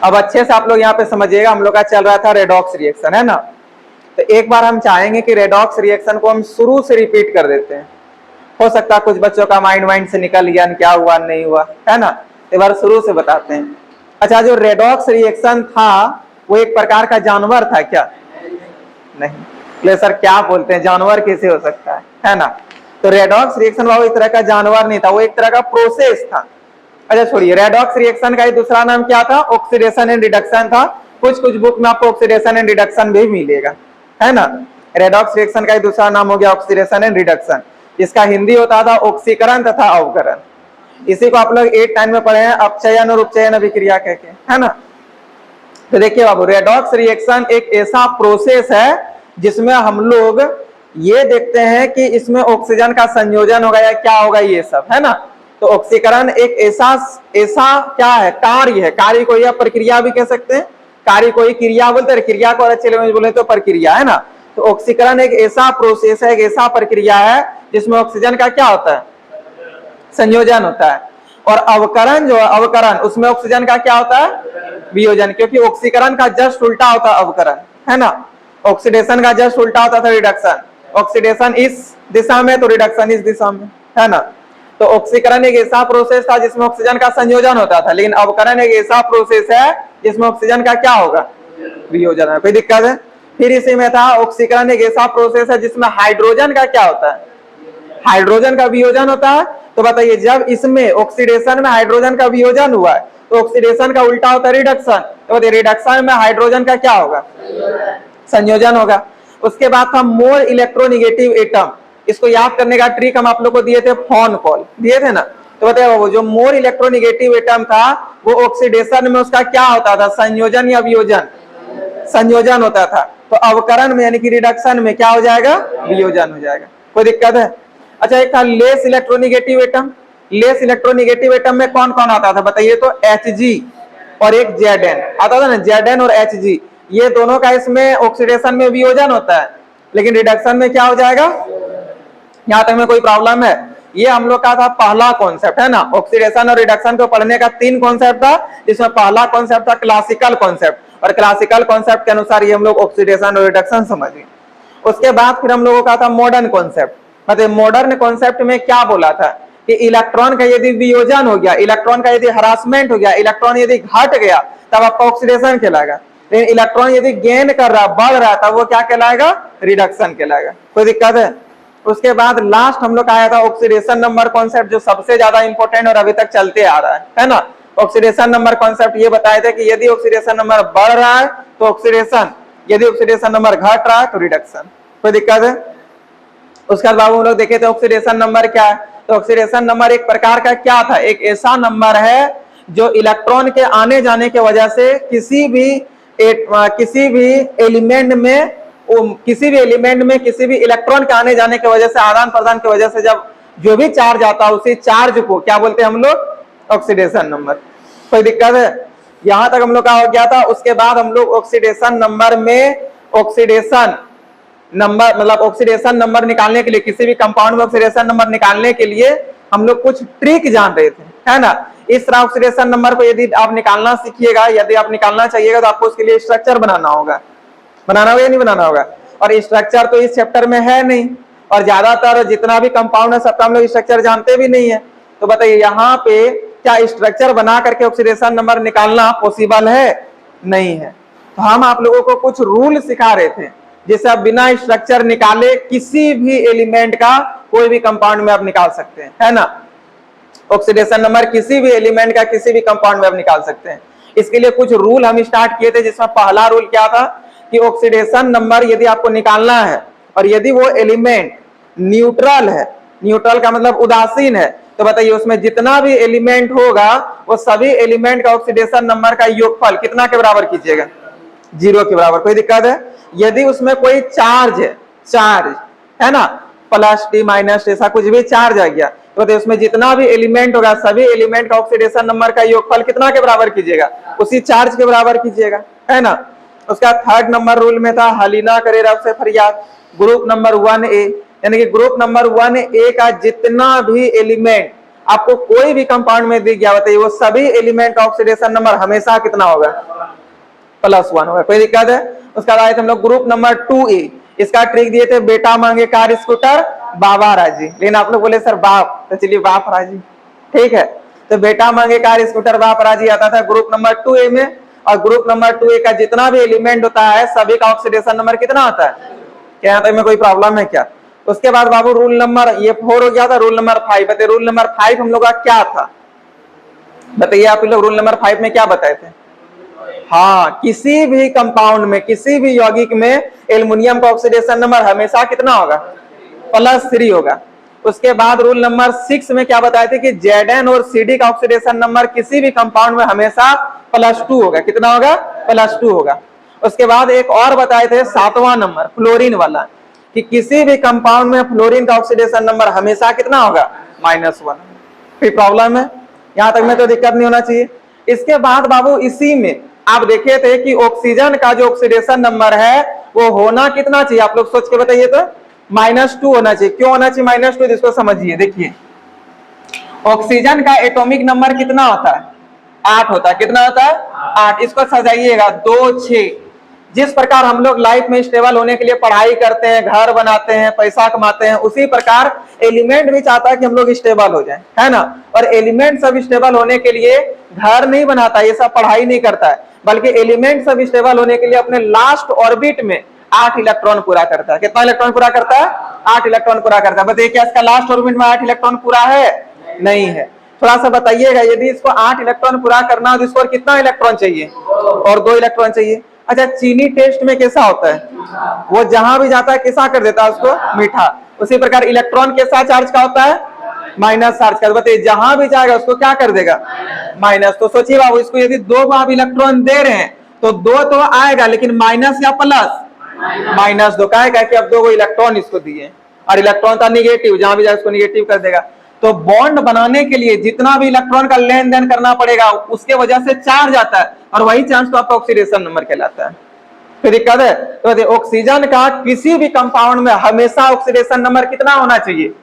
अब अच्छे से आप लोग यहाँ पे समझिएगा, हम लोग का चल रहा था रेडॉक्स रिएक्शन, है ना। तो एक बार हम चाहेंगे कि रेडॉक्स रिएक्शन को हम शुरू से रिपीट कर देते हैं। हो सकता है कुछ बच्चों का माइंड से निकल गया, क्या हुआ नहीं हुआ, है ना। एक बार शुरू से बताते हैं। अच्छा, जो रेडॉक्स रिएक्शन था वो एक प्रकार का जानवर था क्या? नहीं। सर क्या बोलते हैं, जानवर कैसे हो सकता है ना। तो रेडॉक्स रिएक्शन वो एक तरह का जानवर नहीं था, वो एक तरह का प्रोसेस था। अच्छा छोड़िए, रेडॉक्स रिएक्शन का ही दूसरा नाम क्या था? ऑक्सीडेशन एंड रिडक्शन था। कुछ कुछ बुक में आपको ऑक्सीडेशन एंड रिडक्शन भी मिलेगा, है ना। रेडॉक्स रिएक्शन का ही दूसरा नाम हो गया ऑक्सीडेशन एंड रिडक्शन। इसका हिंदी होता था ऑक्सीकरण तथा अवकरण। इसी को आप लोग 8-9 में पढ़े हैं, अपचयन और उपचयन अभिक्रिया कह के, है ना। तो देखिए बाबू, रेडॉक्स रिएक्शन एक ऐसा प्रोसेस है जिसमें हम लोग ये देखते हैं कि इसमें ऑक्सीजन का संयोजन होगा या क्या होगा, ये सब, है ना। तो ऑक्सीकरण एक ऐसा क्या है, कार्य है। कार्य को या प्रक्रिया भी कह सकते हैं, कार्य को ही क्रिया बोलते हैं, क्रिया को अच्छे लैंग्वेज बोले तो प्रक्रिया, है ना। तो ऑक्सीकरण एक ऐसा प्रोसेस है, एक ऐसा प्रक्रिया है जिसमें ऑक्सीजन का क्या होता है? संयोजन होता है। और अवकरण जो है, अवकरण, उसमें ऑक्सीजन का क्या होता है? वियोजन। क्योंकि ऑक्सीकरण का जस्ट उल्टा होता है अवकरण, है ना। ऑक्सीडेशन का जस्ट उल्टा होता था रिडक्शन। ऑक्सीडेशन इस दिशा में तो रिडक्शन इस दिशा में, है ना। तो ऑक्सीकरण एक ऐसा प्रोसेस था जिसमें ऑक्सीजन का संयोजन होता था, लेकिन अवकरण एक ऐसा प्रोसेस है जिसमें ऑक्सीजन का क्या होगा? वियोजन है। कोई दिक्कत है? फिर इसी में था ऑक्सीकरण एक ऐसा प्रोसेस है जिसमें हाइड्रोजन का क्या होता है? हाइड्रोजन का वियोजन होता है। तो बताइए, जब इसमें ऑक्सीडेशन में हाइड्रोजन का वियोजन हुआ है तो ऑक्सीडेशन का उल्टा होता है रिडक्शन। तो बताइए रिडक्शन में हाइड्रोजन का क्या होगा? संयोजन होगा। उसके बाद था मोर इलेक्ट्रोनिगेटिव एटम। इसको याद करने का ट्रिक हम आप लोग को दिए थे, फोन कॉल दिए थे ना। तो बताइए बाबू, जो मोर इलेक्ट्रोनिगेटिव एटम था वो ऑक्सीडेशन में उसका क्या होता था? संयोजन या वियोजन? संयोजन होता था। तो अवकरण में यानी कि रिडक्शन में क्या हो जाएगा? वियोजन हो जाएगा। कोई दिक्कत है? अच्छा, एक था less electronegative atom. Less electronegative atom में कौन कौन आता था बताइए? तो Hg और एक Zn आता था ना, Zn और Hg, ये दोनों का इसमें ऑक्सीडेशन में वियोजन होता है, लेकिन रिडक्शन में क्या हो जाएगा? यहां तक में कोई प्रॉब्लम है? ये हम लोग का था पहला कॉन्सेप्ट, है ना। ऑक्सीडेशन और रिडक्शन को पढ़ने का 3 कॉन्सेप्ट था, जिसमें पहला कॉन्सेप्ट था क्लासिकल कॉन्सेप्ट, और क्लासिकल कॉन्सेप्ट के अनुसार ये हम लोग ऑक्सीडेशन और रिडक्शन समझिए। उसके बाद फिर हम लोगों का था मॉडर्न कॉन्सेप्ट। मतलब मॉडर्न कॉन्सेप्ट में क्या बोला था कि इलेक्ट्रॉन का यदि वियोजन हो गया, इलेक्ट्रॉन का यदि हरासमेंट हो गया, इलेक्ट्रॉन यदि घट गया, तब आपका ऑक्सीडेशन कहलाएगा। लेकिन इलेक्ट्रॉन यदि गेन कर रहा, बढ़ रहा, तब वो क्या कहलाएगा? रिडक्शन कहलाएगा। कोई दिक्कत है? उसके बाद लास्ट हम लोग का आया था ऑक्सीडेशन नंबर कॉन्सेप्ट, जो सबसे ज्यादा इंपॉर्टेंट और अभी तक चलते आ रहा है ना। ऑक्सीडेशन नंबर कॉन्सेप्ट ये बताए थे कि यदि ऑक्सीडेशन नंबर बढ़ रहा है तो ऑक्सीडेशन, यदि ऑक्सीडेशन नंबर घट रहा है तो रिडक्शन। कोई दिक्कत है? उसके बाद बाबू हम लोग देखे थे ऑक्सीडेशन नंबर क्या है। तो ऑक्सीडेशन नंबर एक प्रकार का क्या था? एक ऐसा नंबर है जो इलेक्ट्रॉन के आने जाने की वजह से किसी भी एलिमेंट में किसी भी इलेक्ट्रॉन के आने जाने की वजह से, आदान प्रदान की वजह से जब जो भी चार्ज आता है उसी चार्ज को क्या बोलते हैं हम लोग? Oxidation number. कोई दिक्कत है? यहां तक हम लोग का हो गया था। उसके बाद हम लोग ऑक्सीडेशन नंबर में ऑक्सीडेशन नंबर मतलब ऑक्सीडेशन नंबर निकालने के लिए, किसी भी कंपाउंड में ऑक्सीडेशन नंबर निकालने के लिए हम लोग कुछ ट्रिक जान रहे थे, है ना। इस तरह ऑक्सीडेशन नंबर को यदि आप निकालना सीखिएगा, यदि आप निकालना चाहिएगा, तो आपको उसके लिए स्ट्रक्चर बनाना होगा या नहीं बनाना होगा। और स्ट्रक्चर तो इस चैप्टर में है नहीं, और ज्यादातर जितना भी कंपाउंड है सबका हम लोग स्ट्रक्चर जानते भी नहीं है। तो बताइए यहाँ पे क्या स्ट्रक्चर बना करके ऑक्सीडेशन नंबर निकालना पॉसिबल है? नहीं है। तो हम आप लोगों को कुछ रूल सिखा रहे थे जिससे आप बिना स्ट्रक्चर निकाले किसी भी एलिमेंट का कोई भी कंपाउंड में आप निकाल सकते हैं, है ना। ऑक्सीडेशन नंबर किसी भी एलिमेंट का किसी भी कंपाउंड में आप निकाल सकते हैं। इसके लिए कुछ रूल हम स्टार्ट किए थे, जिसमें पहला रूल क्या था कि ऑक्सीडेशन नंबर यदि आपको निकालना है और यदि वो एलिमेंट न्यूट्रल है, न्यूट्रल का मतलब उदासीन है, तो बताइए उसमें जितना भी एलिमेंट होगा वो सभी एलिमेंट का ऑक्सीडेशन नंबर का योगफल कितना के बराबर कीजिएगा? 0 के बराबर। कोई दिक्कत है? यदि उसमें कोई चार्ज है ना, प्लस टी माइनस ऐसा कुछ भी चार्ज आ गया, तो उसमें जितना भी एलिमेंट होगा सभी एलिमेंट का ऑक्सीडेशन नंबर का योगफल कितना के बराबर कीजिएगा? उसी चार्ज के बराबर कीजिएगा, है ना। उसका थर्ड नंबर रूल में था हलीना करे रब से फरियाद। ग्रुप नंबर 1A यानी कि ग्रुप नंबर 1A का जितना भी एलिमेंट आपको कोई भी कंपाउंड में दिख गया बताइए, वो सभी एलिमेंट का ऑक्सीडेशन नंबर हमेशा कितना होगा? +1 होगा। कोई दिक्कत है? उसका बाद हम लोग ग्रुप नंबर 2A, इसका ट्रिक दिए थे, बेटा मांगे कार स्कूटर बाबा राजी, लेकिन आप लोग बोले सर बाप, तो चलिए बाप राजी, ठीक है। तो बेटा मांगे कार स्कूटर बाप राजी आता था ग्रुप नंबर 2A में, और ग्रुप नंबर 2A का जितना भी एलिमेंट होता है सभी का ऑक्सीडेशन नंबर कितना होता है? क्या यहाँ तक में कोई प्रॉब्लम है क्या? उसके बाद बाबू रूल नंबर, ये 4 हो गया था, रूल नंबर 5 बताइए। रूल नंबर 5 हम लोग का क्या था बताइए? आप लोग रूल नंबर 5 में क्या बताए थे? हाँ, किसी भी कंपाउंड में, किसी भी यौगिक में एल्युमिनियम का ऑक्सीडेशन नंबर हमेशा कितना होगा? +3 होगा। उसके बाद रूल नंबर 6 में क्या बताए थे कि Zn और Cd का ऑक्सीडेशन नंबर किसी भी कंपाउंड में हमेशा +2 होगा। कितना होगा? +2 होगा। उसके बाद एक और बताए थे 7वां नंबर फ्लोरीन वाला, कि किसी भी कंपाउंड में फ्लोरीन का ऑक्सीडेशन नंबर हमेशा कितना होगा? -1। कोई प्रॉब्लम है? यहां तक में तो दिक्कत नहीं होना चाहिए। इसके बाद बाबू इसी में आप देखे थे कि ऑक्सीजन का जो ऑक्सीडेशन नंबर है वो होना कितना चाहिए? आप लोग सोच के बताइए तो। -2 होना चाहिए। क्यों होना चाहिए -2? इसको समझिए। देखिए, ऑक्सीजन का एटॉमिक नंबर कितना होता है? 8 होता है। कितना होता है? 8। इसको सजाइएगा 2, 6। जिस प्रकार हम लोग लाइफ में स्टेबल होने के लिए पढ़ाई करते हैं, घर बनाते हैं, पैसा कमाते हैं, उसी प्रकार एलिमेंट भी चाहता है कि हम लोग स्टेबल हो जाएं, है ना। और एलिमेंट सब स्टेबल होने के लिए घर नहीं बनाता, ये सब पढ़ाई नहीं करता है, बल्कि एलिमेंट सब स्टेबल होने के लिए अपने लास्ट ऑर्बिट में 8 इलेक्ट्रॉन पूरा करता है। कितना इलेक्ट्रॉन पूरा करता है? 8 इलेक्ट्रॉन पूरा करता है। बताइए क्या इसका लास्ट ऑर्बिट में 8 इलेक्ट्रॉन पूरा है? नहीं है। थोड़ा सा बताइएगा, यदि इसको 8 इलेक्ट्रॉन पूरा करना हो तो इसको कितना इलेक्ट्रॉन चाहिए? और 2 इलेक्ट्रॉन चाहिए। अच्छा, चीनी टेस्ट में कैसा होता है? वो जहां भी जाता है कैसा कर देता है उसको? मीठा। उसी प्रकार इलेक्ट्रॉन कैसा चार्ज का होता है? माइनस चार्ज का। बताइए जहां भी जाएगा उसको क्या कर देगा? माइनस। तो सोचिए बाबू, इसको यदि 2 आप इलेक्ट्रॉन दे रहे हैं तो 2 तो आएगा, लेकिन माइनस या प्लस? -2 का है, कि अब 2 इलेक्ट्रॉन इसको दिए, और इलेक्ट्रॉन था निगेटिव, जहां भी जाए उसको निगेटिव कर देगा। तो बॉन्ड बनाने के लिए जितना भी इलेक्ट्रॉन का लेन देन करना पड़ेगा, उसके वजह से चार्ज आता है, और वही चार्ज तो आपका ऑक्सीडेशन नंबर कहलाता है। फिर दिक्कत है? तो ऑक्सीजन का किसी भी कंपाउंड में हमेशा ऑक्सीडेशन नंबर कितना होना चाहिए?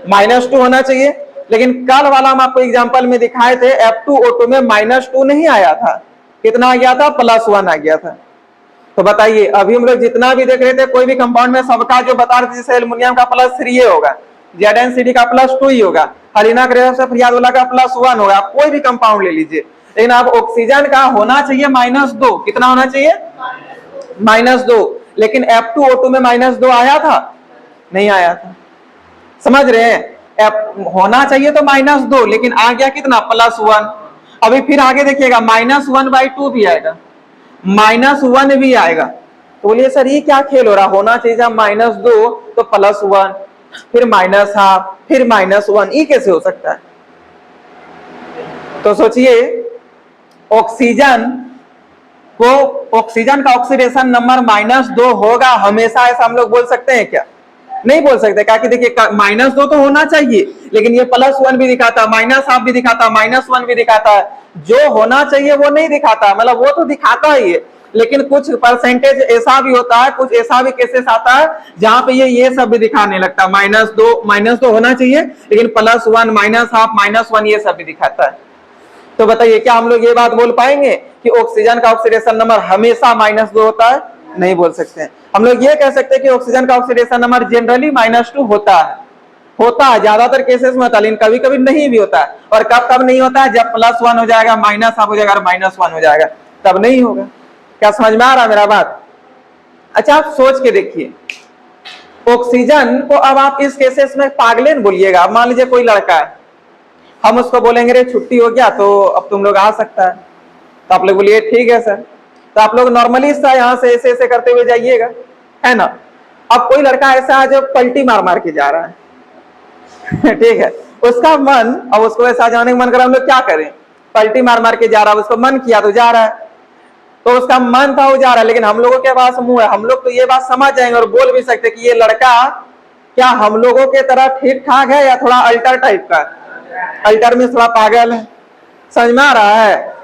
-2 होना चाहिए। लेकिन कल वाला हम आपको एग्जांपल में दिखाए थे, F2O2 में -2 नहीं आया था। कितना आ गया था? +1 आ गया था। तो बताइए, अभी हम लोग जितना भी देख रहे थे, कोई भी कंपाउंड में सबका जो बता रहे थे, जैसे एल्युमिनियम का +3 होगा, ZnCd का +2 ही होगा, हलिना फ्रियाजोला का +1 होगा। कोई भी कंपाउंड ले लीजिए, लेकिन अब ऑक्सीजन का होना चाहिए -2। कितना होना चाहिए? -2। लेकिन F2O2 में -2 आया था? नहीं आया था। समझ रहे हैं? होना चाहिए तो -2, लेकिन आ गया कितना? +1। अभी फिर आगे देखिएगा, -1/2 भी आएगा, -1 भी आएगा। तो बोलिए सर ये क्या खेल हो रहा? होना चाहिए -2 तो +1, फिर -1/2, फिर -1, ये कैसे हो सकता है? तो सोचिए, ऑक्सीजन का ऑक्सीडेशन नंबर -2 होगा हमेशा, ऐसा हम लोग बोल सकते हैं क्या? नहीं बोल सकते। क्या कि देखिए, -2 तो होना चाहिए, लेकिन ये +1 भी दिखाता, -1/2 भी दिखाता, -1 भी दिखाता है। जो होना चाहिए वो नहीं दिखाता, मतलब वो तो दिखाता ही है, लेकिन कुछ परसेंटेज ऐसा भी होता है, कुछ ऐसा भी केसेस आता है जहां पे ये सब भी दिखाने लगता है। -2 होना चाहिए, लेकिन +1, -1/2, -1 ये सब भी दिखाता है। तो बताइए, क्या हम लोग ये बात बोल पाएंगे कि ऑक्सीजन का ऑक्सीडेशन नंबर हमेशा -2 होता है? नहीं बोल सकते हैं। हम लोग ये कह सकते हैं कि ऑक्सीजन का ऑक्सीडेशन नंबर जनरली -2 होता है, ज्यादातर केसेस में होता है, लेकिन कभी कभी नहीं भी होता है। और कब कब नहीं होता है? जब +1 हो जाएगा, -1 हो जाएगा, -1 हो जाएगा, तब नहीं होगा। क्या समझ में आ रहा है मेरा बात? अच्छा, आप सोच के देखिए, ऑक्सीजन को अब आप इस केसेस में पागलेन बोलिएगा। मान लीजिए कोई लड़का है, हम उसको बोलेंगे रे छुट्टी हो गया तो अब तुम लोग आ सकता है, तो आप लोग बोलिए ठीक है सर। तो आप लोग नॉर्मली यहाँ से ऐसे ऐसे करते हुए जाइएगा, है ना। अब कोई लड़का ऐसा है जो पलटी मार मार के जा रहा है ठीक है, उसका मन, अब उसको ऐसा जाने का मन करा, हम लोग क्या करें? पलटी मार मार के जा रहा है, उसको मन किया तो जा रहा है, तो उसका मन था वो जा रहा है। लेकिन हम लोगों के पास मुंह है, हम लोग तो ये बात समझ जाएंगे और बोल भी सकते कि ये लड़का क्या हम लोगों के तरह ठीक ठाक है या थोड़ा अल्टर टाइप का, अल्टर में थोड़ा पागल है। समझ में आ रहा है?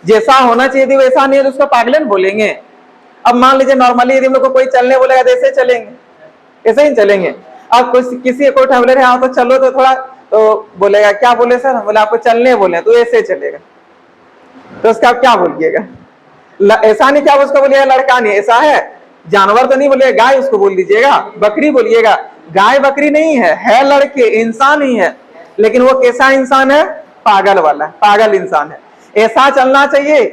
जैसा होना चाहिए थी वैसा नहीं है तो उसको पागलन बोलेंगे। अब मान लीजिए नॉर्मली यदि हम लोग को कोई चलने बोलेगा तो ऐसे चलेंगे, ऐसे ही चलेंगे। अब किसी को ट्रैवलर है तो चलो, तो थोड़ा तो बोलेगा क्या बोले सर, बोले आपको चलने बोले तो ऐसे चलेगा, तो उसका आप क्या बोलिएगा? ऐसा नहीं क्या उसको बोलिएगा लड़का नहीं, ऐसा है जानवर तो नहीं बोलिएगा, गाय उसको बोल दीजिएगा, बकरी बोलिएगा। गाय बकरी नहीं है लड़के, इंसान ही है, लेकिन वो कैसा इंसान है? पागल वाला, पागल इंसान है। ऐसा चलना चाहिए,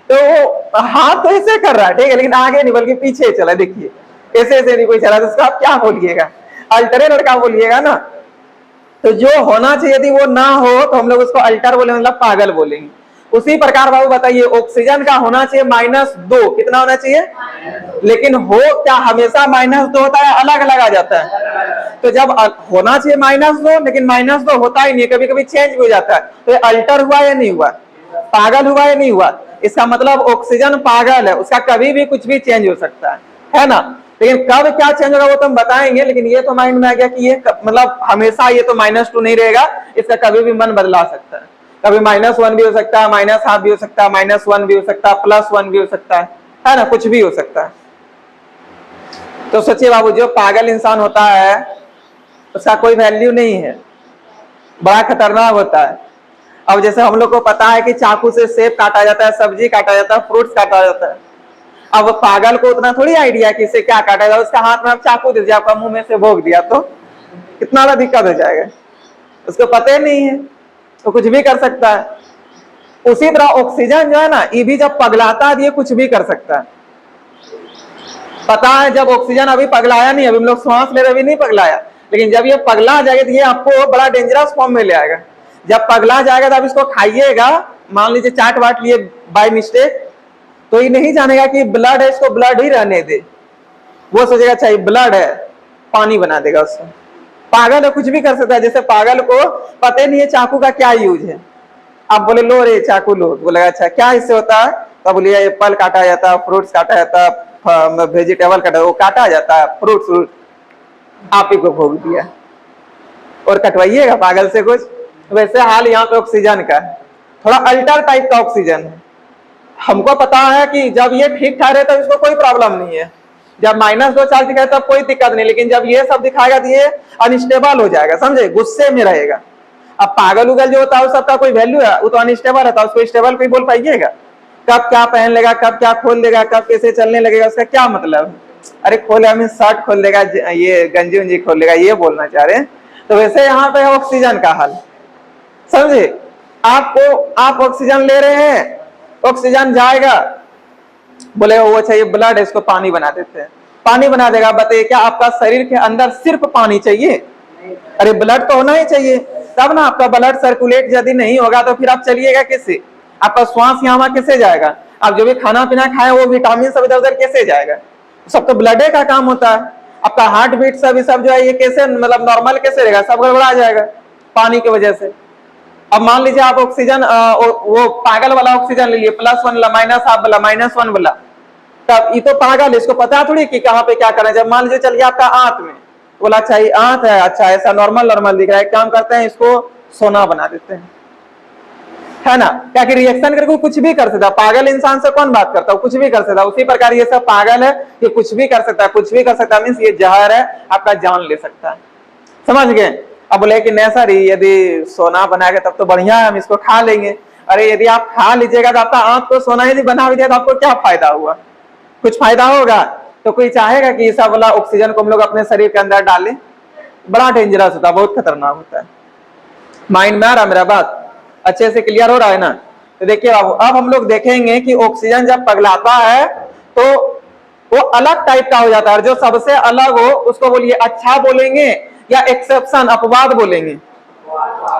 तो वो हाथ तो ऐसे कर रहा है, ठीक है, लेकिन आगे नहीं बल्कि पीछे चला, देखिए ऐसे ऐसे नहीं कोई चला, तो उसको आप क्या बोलिएगा? अल्टरे लड़का बोलिएगा ना। तो जो होना चाहिए थी वो ना हो तो हम लोग उसको अल्टर बोले, मतलब पागल बोलेंगे। उसी प्रकार बाबू बताइए, ऑक्सीजन का होना चाहिए -2, कितना होना चाहिए? लेकिन हो क्या हमेशा -2 होता है? अलग अलग आ जाता है। तो जब होना चाहिए -2, लेकिन -2 होता ही नहीं, कभी कभी चेंज भी हो जाता है, तो ये अल्टर हुआ या नहीं हुआ? पागल हुआ या नहीं हुआ? इसका मतलब ऑक्सीजन पागल है, उसका कभी भी कुछ भी चेंज हो सकता है ना। लेकिन कब क्या चेंज होगा वो तो हम बताएंगे, लेकिन ये तो माइंड में आ गया कि ये मतलब हमेशा ये तो -2 नहीं रहेगा, इसका कभी भी मन बदला सकता है, कभी -1 भी हो सकता है, -1/2 भी हो सकता है, -1 भी हो सकता है, +1 भी हो सकता है ना, कुछ भी हो सकता है। तो सोचिए बाबू, जो पागल इंसान होता है उसका कोई वैल्यू नहीं है, बड़ा खतरनाक होता है। अब जैसे हम लोग को पता है कि चाकू से सेब काटा जाता है, सब्जी काटा जाता है, फ्रूट्स काटा जाता है। अब पागल को उतना थोड़ी आइडिया है कि इसे क्या काटा जाए, उसका हाथ में आप चाकू दे दीजिए, आपका मुंह में से भोग दिया तो कितना बड़ा दिक्कत हो जाएगा, उसको पता ही नहीं है, तो कुछ भी कर सकता है। उसी तरह ऑक्सीजन जो है ना, ये भी जब पगलाता है ये कुछ भी कर सकता है। पता है जब ऑक्सीजन अभी पगलाया नहीं, अभी हम लोग सांस ले रहे, अभी नहीं पगलाया, लेकिन जब ये पगला जाएगा तो ये आपको बड़ा डेंजरस फॉर्म में ले आएगा। जब पगला जाएगा तो आप इसको खाइएगा, मान लीजिए चाट वाट लिए बाय मिस्टेक, तो ये नहीं जानेगा कि ब्लड है, इसको ब्लड ही रहने दे, वो सोचेगा अच्छा ये ब्लड है, पानी बना देगा उसको। पागल है, कुछ भी कर सकता है। जैसे पागल को पता नहीं है चाकू का क्या यूज है, आप बोले लो रे चाकू लो, बोलेगा अच्छा क्या इससे होता है, तो बोलिए एप्पल काटा जाता है, फ्रूट्स काटा जाता है, वेजिटेबल काटा, वो काटा जाता है, फ्रूट्स आप ही को भोग दिया और कटवाइएगा पागल से कुछ। वैसे हाल यहाँ पे ऑक्सीजन का है, थोड़ा अल्टर टाइप का ऑक्सीजन है। हमको पता है कि जब ये ठीक ठाक है तब इसको कोई प्रॉब्लम नहीं है, जब -2 चार्ज दिखाए तब कोई दिक्कत नहीं, लेकिन जब ये सब दिखाएगा तो ये अनस्टेबल हो जाएगा, समझे, गुस्से में रहेगा। अब पागल उगल जो होता है उस सबका कोई वैल्यू है, वो तो अनस्टेबल रहता है, उसको स्टेबल कोई बोल पाइएगा? कब क्या पहन लेगा, कब क्या खोल देगा, कब कैसे चलने लगेगा, उसका क्या मतलब? अरे खोले हमें शर्ट खोल देगा, ये गंजी उंजी खोल देगा, ये बोलना चाह रहे हैं। तो वैसे यहाँ पे ऑक्सीजन का हाल, समझे, आप ऑक्सीजन ले रहे हैं, ऑक्सीजन जाएगा, बोले वो अच्छा ये ब्लड है, इसको पानी बना देते हैं, पानी बना देगा। बताइए क्या आपका शरीर के अंदर सिर्फ पानी चाहिए? अरे ब्लड तो होना ही चाहिए, तब ना आपका ब्लड सर्कुलेट यदि नहीं होगा तो फिर आप चलिएगा कैसे? आपका श्वास यहाँ कैसे जाएगा? आप जो भी खाना पीना खाए वो विटामिन सब इधर उधर कैसे जाएगा? सब तो ब्लड का काम होता है। आपका हार्ट बीट सब जो है ये कैसे मतलब नॉर्मल कैसे रहेगा? सब गड़बड़ा जाएगा पानी की वजह से। अब मान लीजिए आप ऑक्सीजन वो पागल वाला ऑक्सीजन ले लिए, +1 वाला, -1 वाला, -1 वाला, तब ये तो पागल है, इसको पता थोड़ी कि कहाँ पे क्या करना है। जब मान लीजिए चल गया आपका आंत में, बोला अच्छा ये आंत है, अच्छा ऐसा नॉर्मल दिख रहा है, काम करते हैं इसको सोना बना देते हैं, है ना, क्या कि रिएक्शन करके कुछ भी कर सकता है। पागल इंसान से कौन बात करता है? कुछ भी कर सकता है। उसी प्रकार ये सब पागल है कि कुछ भी कर सकता है, कुछ भी कर सकता है, मीन्स ये जहर है, आपका जान ले सकता है, समझ गए? अब बोले कि नहीं सर यदि सोना बनाएगा तब तो बढ़िया है, हम इसको खा लेंगे। अरे यदि आप खा लीजिएगा तो आपका आंत को सोना यदि बना दिया तो आपको क्या फायदा हुआ? कुछ फायदा होगा? तो कोई चाहेगा कि ऐसा वाला ऑक्सीजन को हम लोग अपने शरीर के अंदर डालें? बड़ा डेंजरस होता है, बहुत खतरनाक होता है। माइंड में आ रहा मेरा बात? अच्छे से क्लियर हो रहा है ना? तो देखिए बाबू, अब हम लोग देखेंगे कि ऑक्सीजन जब पगलाता है तो वो अलग टाइप का हो जाता है, और जो सबसे अलग हो उसको बोलिए अच्छा बोलेंगे या एक्सेप्शन, अपवाद बोलेंगे?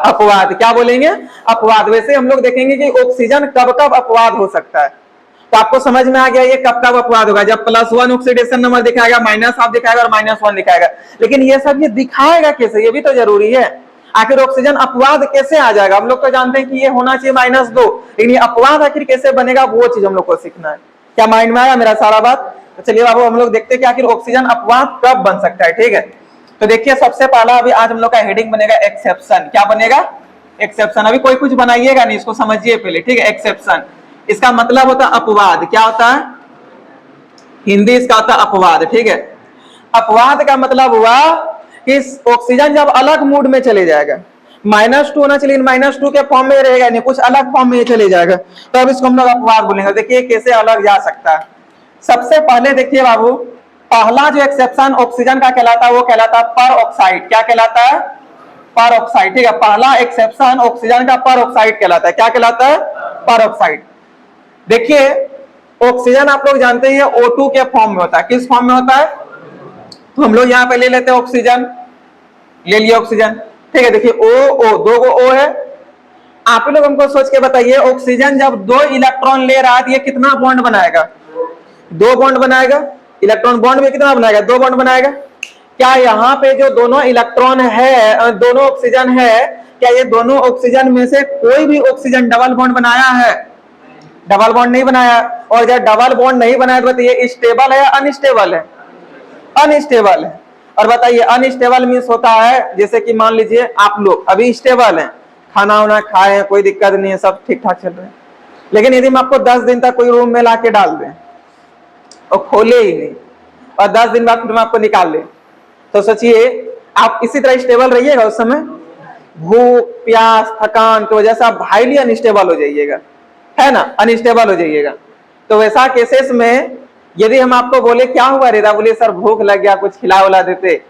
अपवाद। क्या बोलेंगे? अपवाद। वैसे हम लोग देखेंगे कि ऑक्सीजन कब कब अपवाद हो सकता है। तो आपको समझ में आ गया ये कब कब अपवाद होगा? जब +1 ऑक्सीडेशन नंबर दिखाएगा, -1 दिखाएगा और -1 दिखाएगा। लेकिन ये सब ये दिखाएगा कैसे, ये भी तो जरूरी है। आखिर ऑक्सीजन अपवाद कैसे आ जाएगा? हम लोग तो जानते हैं कि ये होना चाहिए -2, लेकिन ये अपवाद आखिर कैसे बनेगा वो चीज हम लोग को सीखना है। क्या माइंड में आया मेरा सारा बात? तो चलिए बाबू हम लोग देखते हैं कि आखिर ऑक्सीजन अपवाद कब बन सकता है, ठीक है? तो देखिए सबसे पहला अभी आज हम लोग का हेडिंग बनेगा एक्सेप्शन। क्या बनेगा? एक्सेप्शन। अभी कोई कुछ बनाइएगा नहीं, इसको समझिए पहले, ठीक है? एक्सेप्शन इसका मतलब होता है अपवाद। क्या होता है? हिंदी इसका होता है अपवाद, ठीक है? अपवाद का मतलब हुआ कि ऑक्सीजन जब अलग मूड में चले जाएगा, -2 होना चाहिए, -2 के फॉर्म में रहेगा नहीं, कुछ अलग फॉर्म में चले जाएगा, तो अब इसको हम लोग अपवाद बोलेंगे। देखिए कैसे अलग जा सकता है। सबसे पहले देखिए बाबू, पहला जो एक्सेप्शन ऑक्सीजन का कहलाता है वो कहलाता है पर ऑक्साइड। क्या कहलाता है? पर ऑक्साइड। ठीक है, पहला एक्सेप्शन ऑक्सीजन का पर ऑक्साइड कहलाता है। क्या कहलाता है? पर ऑक्साइड। देखिए ऑक्सीजन आप लोग जानते हैं O2 के फॉर्म में होता है। किस फॉर्म में होता है? तो हम लोग यहाँ पे ले लेते हैं ऑक्सीजन, ले लिया ऑक्सीजन। ठीक है, देखिए O दो गो O है। आप लोग हमको सोच के बताइए, ऑक्सीजन जब 2 इलेक्ट्रॉन ले रहा है तो ये कितना बॉन्ड बनाएगा? 2 बॉन्ड बनाएगा। इलेक्ट्रॉन बॉन्ड में कितना बनाएगा? 2 बॉन्ड बनाएगा। क्या यहाँ पे जो दोनों इलेक्ट्रॉन है, दोनों ऑक्सीजन है, क्या ये दोनों ऑक्सीजन में से कोई भी ऑक्सीजन डबल बॉन्ड बनाया है? डबल बॉन्ड नहीं बनाया। और जब डबल बॉन्ड नहीं बनाया तो बताइए स्टेबल है या अनस्टेबल है? अनस्टेबल है। और बताइए अनस्टेबल मीन्स होता है, जैसे कि मान लीजिए आप लोग अभी स्टेबल हैं, खाना वाना खाए हैं, कोई दिक्कत नहीं है, सब ठीक ठाक चल रहा है, लेकिन यदि हम आपको 10 दिन तक कोई रूम में ला के डाल दें और खोले ही नहीं और 10 दिन बाद फिर आपको निकाल ले, तो सोचिए आप इसी तरह स्टेबल रहिएगा? उस समय भूख प्यास थकान की वजह से आप हाईली अनस्टेबल हो जाइएगा, है ना, अनस्टेबल हो जाइएगा। तो वैसा केसेस में यदि हम आपको बोले क्या हुआ रेदा, बोले सर भूख लग गया, कुछ खिला उला देते,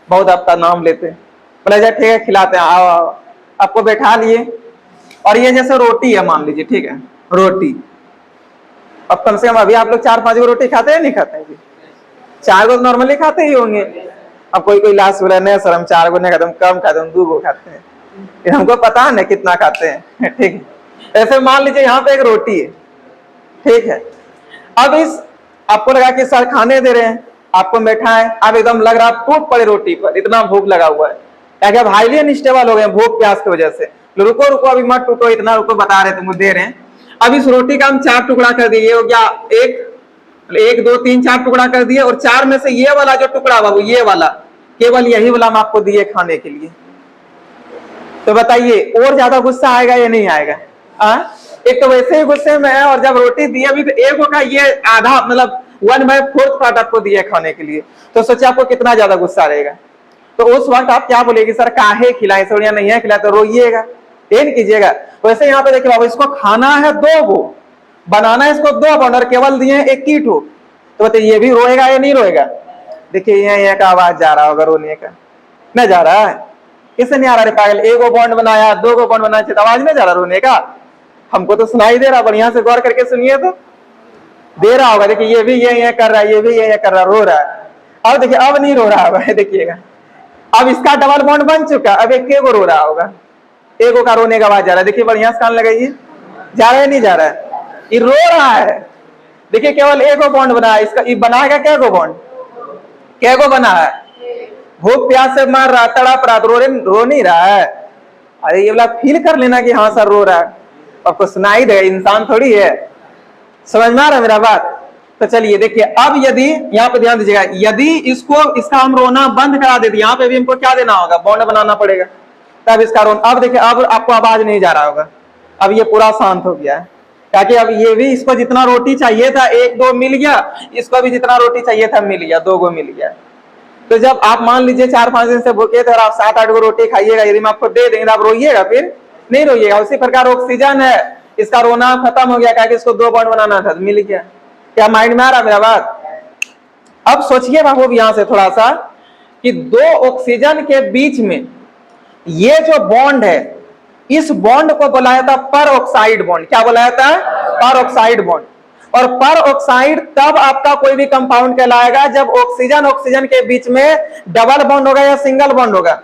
बहुत आपका नाम लेते, बोला जाए ठीक है खिलाते हैं, आओ आओ, आपको बैठा लिए और ये जैसे रोटी है मान लीजिए, ठीक है रोटी, अब कम से कम अभी आप लोग 4-5 गो रोटी खाते हैं नहीं खाते हैं? 4 गो नॉर्मली खाते ही होंगे। अब कोई कोई लास्ट बोला नहीं सर हम 4 गो नहीं खाते, हम कम खाते, हम 2 गो खाते हैं, फिर हमको पता है ना कितना खाते हैं। ठीक है, ऐसे मान लीजिए यहाँ पे एक रोटी है, ठीक है, अब इस आपको लगा कि सर खाने दे रहे हैं, आपको बैठा है, अब एकदम लग रहा है टूट पड़े रोटी पर, इतना भूख लगा हुआ है, क्या क्या हाईली अनस्टेबल हो गए भूख प्यास की वजह से। रुको रुको अभी मत टूटो, इतना रुको, बता रहे तुमको दे रहे हैं। अब इस रोटी का हम 4 टुकड़ा कर दिए, हो गया 1 2 3 4 टुकड़ा कर दिए, और 4 में से ये वाला जो टुकड़ा बाबू, ये वाला, केवल यही वाला हम आपको दिए खाने के लिए, तो बताइए और ज्यादा गुस्सा आएगा या नहीं आएगा? एक तो वैसे ही गुस्से में है, और जब रोटी दी अभी तो एक होगा, ये आधा मतलब 1/4 पार्ट आपको दिया खाने के लिए, तो सोचिए आपको कितना ज्यादा गुस्सा रहेगा। तो उस वक्त आप क्या बोलेगी, सर काहे खिलाए, सोनिया नहीं है खिलाए, तो रोइएगा, ये नहीं कीजिएगा। वैसे यहाँ पे देखिए बाबू, इसको खाना है 2 गो, बनाना है इसको 2 बॉन्ड, और केवल दिए 1 ही ठो, तो बताइए ये भी रोएगा या नहीं रोएगा? देखिए यहाँ का आवाज जा रहा होगा रोने का, नहीं जा रहा है? किसे नहीं आ रहा रे पागल, 1 गो बॉन्ड बनाया 2 गो बॉन्ड बनाया, तो आवाज नहीं जा रहा रोने का? हमको तो सुनाई दे रहा, बढ़िया से गौर करके सुनिए तो दे रहा होगा। देखिए ये भी ये कर रहा है, ये भी ये कर रहा, रो रहा है। अब देखिए अब नहीं रो रहा होगा, देखिएगा अब इसका डबल बॉन्ड बन चुका, अब 1 को रो रहा होगा, 1 का रोने का आवाज जा रहा है। देखिए बढ़िया से कान लगाइए, जा रहा है नहीं जा रहा है? ये रो रहा है। देखिए केवल 1 बॉन्ड बना है, इसका ये बनाएगा क्या गो बॉन्ड, क्या गो बना है? भूख प्यास से मार रहा, तड़प रहा, रो नहीं रहा है। अरे ये वाला फील कर लेना कि हाँ सर रो रहा है, आपको सुनाई देगा, इंसान थोड़ी है। समझ में आ रहा है मेरा बात? तो चलिए देखिए, अब यदि यहाँ पे ध्यान दीजिएगा, यदि इसका हम रोना बंद करा देते, यहाँ पे भी हमको क्या देना होगा, बॉन्ड बनाना पड़ेगा, तब इसका रोना। अब देखिए अब आपको आवाज नहीं जा रहा होगा, अब ये पूरा शांत हो गया है, ताकि अब ये भी, इसको जितना रोटी चाहिए था 1-2 मिल गया, इसको भी जितना रोटी चाहिए था मिल गया, 2 गो मिल गया। तो जब आप मान लीजिए 4-5 दिन से भूखे थे और आप 7-8 गो रोटी खाइएगा, यदि मैं आपको दे देंगे आप रोइएगा? फिर नहीं रोइएगा। उसी प्रकार ऑक्सीजन है, इसका रोना खत्म हो गया, क्या इसको 2 बॉन्ड बनाना था, मिल गया। क्या माइंड में आ रहा मेरा बात? अब सोचिए बाबू यहां से थोड़ा सा कि 2 ऑक्सीजन के बीच में ये जो बॉन्ड है, इस बॉन्ड को बुलाया था पर ऑक्साइड बॉन्ड। क्या बुलाया था? पर ऑक्साइड बॉन्ड। और पर ऑक्साइड तब आपका कोई भी कंपाउंड कहलाएगा जब ऑक्सीजन के बीच में डबल बॉन्ड होगा या सिंगल बॉन्ड होगा?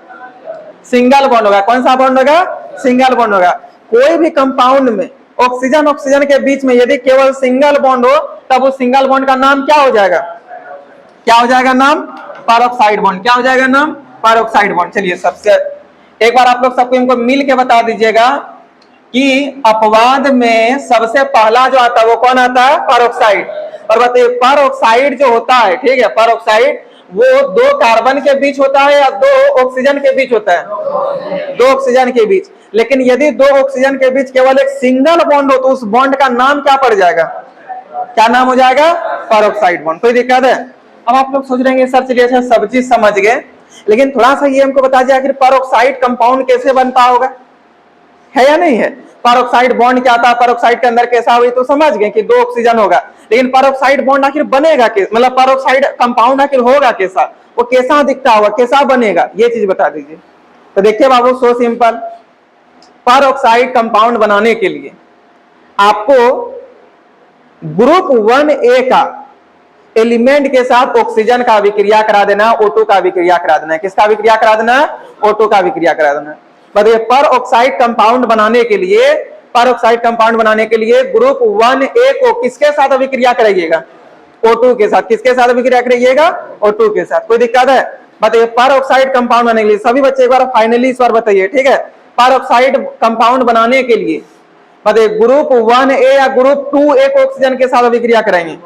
सिंगल बॉन्ड होगा। कौन सा बॉन्ड होगा? सिंगल बॉन्ड होगा। कोई भी कंपाउंड में ऑक्सीजन के बीच में यदि केवल सिंगल बॉन्ड हो, तब उस सिंगल बॉन्ड का नाम क्या हो जाएगा? क्या हो जाएगा नाम? Peroxide bond. क्या हो जाएगा नाम? Peroxide bond. चलिए सबसे एक बार आप लोग सबको इनको मिल के बता दीजिएगा कि अपवाद में सबसे पहला जो आता है वो कौन आता है? पेरोक्साइड। और बताइए पेरोक्साइड जो होता है, ठीक है, पेरोक्साइड वो 2 कार्बन के बीच होता है या 2 ऑक्सीजन के बीच होता है? 2 ऑक्सीजन के बीच। लेकिन यदि 2 ऑक्सीजन के बीच केवल एक सिंगल बॉन्ड हो तो उस बॉन्ड का नाम क्या पड़ जाएगा? क्या नाम हो जाएगा? Peroxide bond. कोई दिक्कत है? अब आप लोग सोच रहे हैं सर चलिए अच्छा सब चीज समझ गए, लेकिन थोड़ा सा ये हमको बता दिया आखिर पेरोक्साइड कंपाउंड कैसे बनता होगा, है या नहीं है। पेरोक्साइड बॉन्ड क्या था, पेरोक्साइड के अंदर कैसा हुई, तो समझ गए कि 2 ऑक्सीजन होगा, लेकिन पेरोक्साइड बॉन्ड आखिर बनेगा कैसे, मतलब पेरोक्साइड कंपाउंड आखिर होगा कैसा, वो कैसा दिखता होगा, कैसा बनेगा, ये चीज बता दीजिए। तो देखिए बाबू, सो सिंपल, पेरोक्साइड कंपाउंड बनाने के लिए आपको ग्रुप 1A का एलिमेंट के साथ ऑक्सीजन का विक्रिया करा देना, O2 का विक्रिया करा देना है। किसका विक्रिया करा देना है, O2 का विक्रिया करा देना है। बताइए पेरोक्साइड कंपाउंड बनाने के लिए, पेरोक्साइड कंपाउंड बनाने के लिए ग्रुप 1A को किसके साथ विक्रिया कराइएगा, O2 के साथ। किसके साथ विक्रिया कराइएगा, O2 के साथ। कोई दिक्कत है, बताइए पेरोक्साइड कंपाउंड बनाने के लिए सभी बच्चे एक बार फाइनली इस बार बताइए, ठीक है। पेरोक्साइड कंपाउंड बनाने के लिए बताइए ग्रुप 1A या ग्रुप 2A को ऑक्सीजन के साथ अभिक्रिया कराएंगे,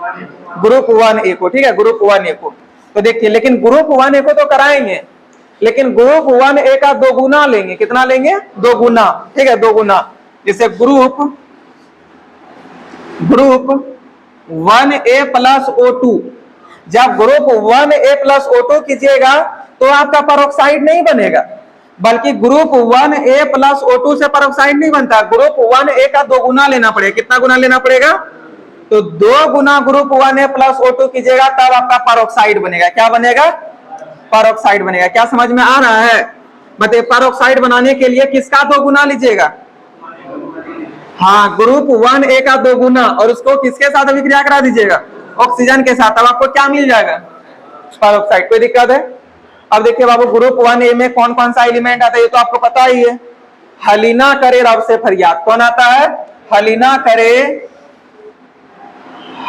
ग्रुप 1A को, ठीक है, ग्रुप 1A को। तो देखिए, लेकिन ग्रुप 1A को तो कराएंगे, लेकिन ग्रुप 1A का 2 गुना लेंगे। कितना लेंगे, 2 गुना, ठीक है, 2 गुना। जैसे ग्रुप 1A प्लस O2, जब ग्रुप 1A प्लस O2 कीजिएगा तो आपका पेरोक्साइड नहीं बनेगा, बल्कि ग्रुप 1A प्लस O2 से पेरोक्साइड नहीं बनता। ग्रुप 1A का 2 गुना लेना पड़ेगा। कितना गुना लेना पड़ेगा, तो 2 गुना ग्रुप 1A प्लस O2 कीजिएगा, तब आपका पेरोक्साइड बनेगा। क्या बनेगा, पेरोक्साइड बनेगा। क्या समझ में आ रहा है, बताइए पेरोक्साइड बनाने के लिए किसका 2 गुना लीजिएगा, हाँ, ग्रुप 1A का 2 गुना, और उसको किसके साथ अभिक्रिया करा दीजिएगा, ऑक्सीजन के साथ, तब आपको क्या मिल जाएगा, पेरोक्साइड। कोई दिक्कत है। अब देखिए बाबू, ग्रुप 1A में कौन कौन सा एलिमेंट आता है, ये तो आपको पता ही है। हलीना करे रब से फरियाद, कौन आता है, हलीना करे,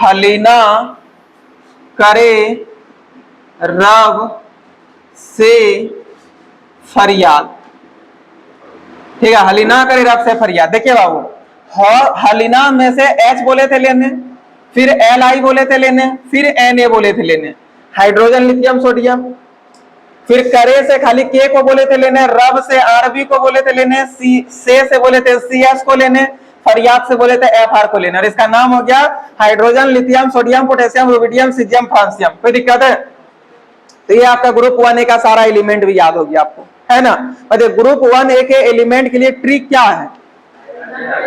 हलीना करे रब से फरियाद, ठीक है, हलीना करे रब से फरियाद। देखिए बाबू, हलीना में से H बोले थे लेने, फिर Li बोले थे लेने, फिर Na बोले थे लेने, हाइड्रोजन लिथियम सोडियम, फिर करे से खाली K को बोले थे लेने, रब से Rb को बोले थे लेने, से बोले थे CS को लेने, फरियाद से बोले थे Fr को लेने, और इसका नाम हो गया hydrogen lithium sodium potassium rubidium caesium francium. कोई दिक्कत है, तो ये आपका ग्रुप 1A का सारा एलिमेंट भी याद हो गया आपको, है ना। मतलब ग्रुप 1A के एलिमेंट के लिए ट्रिक क्या है,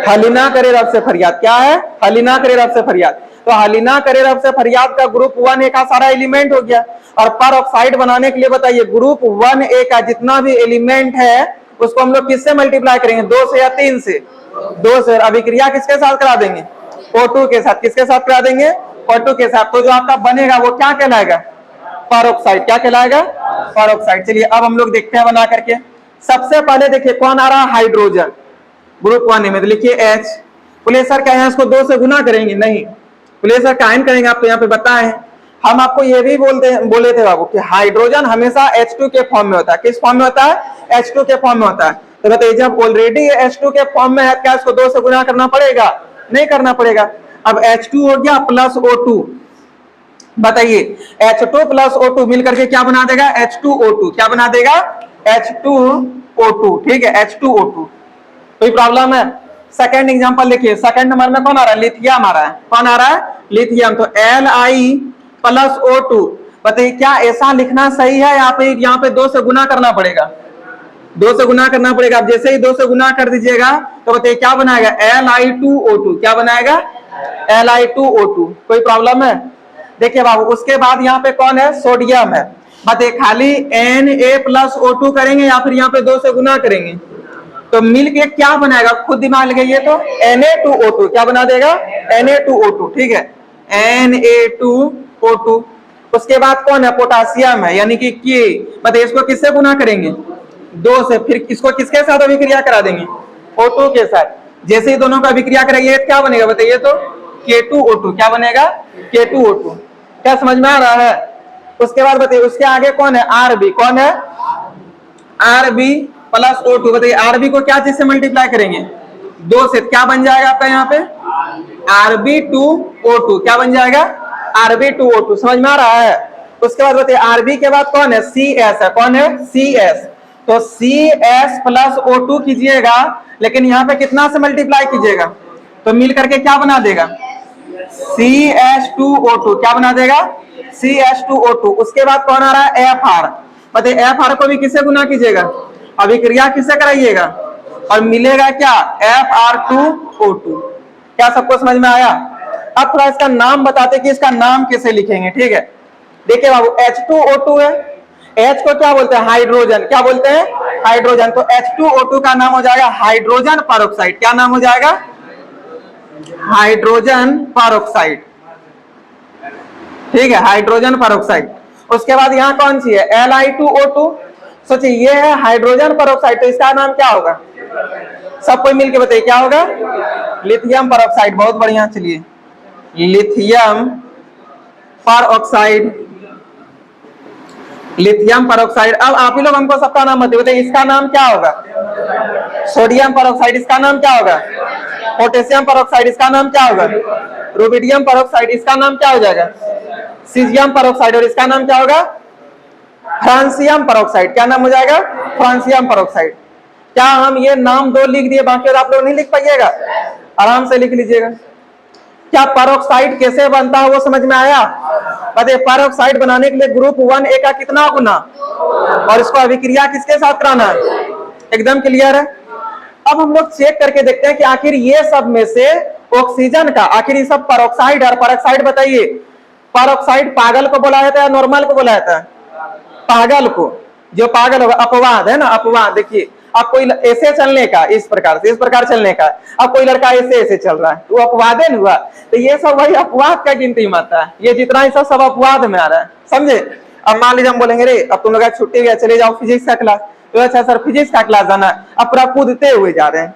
हलीना करे रब से फरियाद। क्या है, हलीना करे रब से फरियाद। तो हलीना करे रब से फरियाद का ग्रुप 1A का सारा एलिमेंट हो गया। और पेरोक्साइड बनाने के लिए बताइए, ग्रुप 1A का जितना भी एलिमेंट है उसको हम लोग किससे मल्टीप्लाई करेंगे, 2 से या 3 से, 2 से। अभिक्रिया किसके साथ करा देंगे, O2 के साथ। किसके साथ करा देंगे, O2 के साथ। तो जो आपका बनेगा वो क्या कहलाएगा, पेरोक्साइड। क्या कहलाएगा, पेरोक्साइड। चलिए अब हम लोग देखते हैं बना करके। सबसे पहले देखिए कौन आ रहा है, हाइड्रोजन, ग्रुप 1A में। तो लिखिए H, बोले सर क्या यहाँ इसको 2 से गुना करेंगे, नहीं, बोले सर काइन करेंगे, आप तो यहाँ पे बताए। हम आपको ये भी बोले थे बाबू कि हाइड्रोजन हमेशा H2 के फॉर्म में होता है। किस फॉर्म में होता है, H2 के फॉर्म में होता है। तो बताइए जब ऑलरेडी H2 के फॉर्म में है, क्या इसको 2 से गुना करना पड़ेगा, नहीं करना पड़ेगा। अब H2 हो गया प्लस O2, बताइए H2 प्लस O2 मिलकर के क्या बना देगा, H2O2। क्या बना देगा, H2O2, ठीक है, H2O2। कोई प्रॉब्लम है। सेकंड एग्जांपल देखिए, सेकंड नंबर में कौन आ रहा है, लिथियम आ रहा है। कौन आ रहा है, लिथियम। तो Li प्लस O2, बताइए क्या ऐसा लिखना सही है, यहाँ पे 2 से गुना करना पड़ेगा, 2 से गुना करना पड़ेगा। अब जैसे ही 2 से गुना कर दीजिएगा तो बताइए क्या बनाएगा, Li2O2। क्या बनाएगा, Li2O2। कोई प्रॉब्लम है। देखिए बाबू, उसके बाद यहाँ पे कौन है, सोडियम है। बताइए खाली Na प्लस O2 करेंगे या फिर यहाँ पे 2 से गुना करेंगे, तो मिलके क्या बनाएगा, खुद दिमाग लगाइए। तो Na2O2 क्या बना देगा, Na2O2, ठीक है, Na2O2। उसके बाद कौन है, पोटासियम है, यानी कि मतलब इसको किससे गुना करेंगे, 2 से। फिर इसको किसके साथ अभिक्रिया करा देंगे, O2 के साथ। जैसे ही दोनों का अभिक्रिया कराइए क्या बनेगा, बताइए तो K2O2। क्या बनेगा, K2O2। क्या समझ में आ रहा है। उसके बाद बताइए उसके आगे कौन है, Rb। कौन है, Rb प्लस O2। बताइए Rb को क्या चीज से मल्टीप्लाई करेंगे, 2 से। क्या बन जाएगा आपका यहाँ पे, Rb2O2। क्या बन जाएगा, Rb2O2। समझ में आ रहा है। उसके बाद बताइए Rb के बाद कौन है, CS है। कौन है, CS। तो CS प्लस O2 कीजिएगा, लेकिन यहाँ पे कितना से मल्टीप्लाई कीजिएगा, तो मिल करके क्या बना देगा, CH2O2। क्या बना देगा, CH2O2। उसके बाद कौन आ रहा है, Fr। बताइए FR को भी किससे गुना कीजिएगा, अभिक्रिया किससे कराइएगा, और मिलेगा क्या, FR2O2। क्या सबको समझ में आया? अब थोड़ा इसका नाम बताते कि इसका नाम कैसे लिखेंगे, ठीक है। देखिए बाबू H2O2 है, H को क्या बोलते हैं, हाइड्रोजन, क्या बोलते हैं, हाइड्रोजन। तो H2O2 का नाम हो जाएगा हाइड्रोजन परऑक्साइड। क्या नाम हो जाएगा, हाइड्रोजन परऑक्साइड, ठीक है, हाइड्रोजन परऑक्साइड। उसके बाद यहाँ कौन सी है, Li2O2। सोचिए ये है हाइड्रोजन परऑक्साइड, तो इसका नाम क्या होगा, सब कोई मिलके बताइए क्या होगा, लिथियम परऑक्साइड। बहुत बढ़िया, चलिए लिथियम परऑक्साइड, लिथियम परऑक्साइड। अब आप ही लोग हमको सबका नाम बताइए, इसका नाम क्या होगा, सोडियम परऑक्साइड, इसका नाम क्या होगा, पोटेशियम परऑक्साइड, इसका नाम क्या होगा, रुबिडियम परऑक्साइड, इसका नाम क्या हो जाएगा, सीजियम परऑक्साइड, और इसका नाम क्या होगा, फ्रांसियम परऑक्साइड। क्या नाम हो जाएगा, फ्रांसियम परऑक्साइड। क्या हम ये नाम दो लिख दिए, बाकी आप लोग नहीं लिख पाइएगा, आराम से लिख लीजिएगा। क्या परऑक्साइड कैसे बनता है वो समझ में आया? बताइए परऑक्साइड बनाने के लिए ग्रुप 1A का कितना गुना, और इसको अभिक्रिया किसके साथ कराना है, एकदम क्लियर है। अब हम लोग चेक करके देखते हैं कि आखिर ये सब में से ऑक्सीजन का, आखिर ये सब परऑक्साइड और परऑक्साइड, बताइए परऑक्साइड पागल को बोला जाता है, नॉर्मल को बोला जाता है, पागल को। जो पागल होगा अपवाद है ना, अपवाद। देखिए अब कोई ऐसे चलने का, इस प्रकार से, इस प्रकार चलने का, अब कोई लड़का ऐसे ऐसे चल रहा है, वो अपवाद है हुआ। तो ये सब वही अपवाद का गिनती में आता है, ये जितना हिस्सा सब अपवाद में आ रहा है, समझे। अब मान लीजिए हम बोलेंगे रे अब तुम लोग छुट्टी गया, चले जाओ फिजिक्स का क्लास, तो अच्छा सर फिजिक्स का क्लास जाना है, अब पूरा कूदते हुए जा रहे हैं,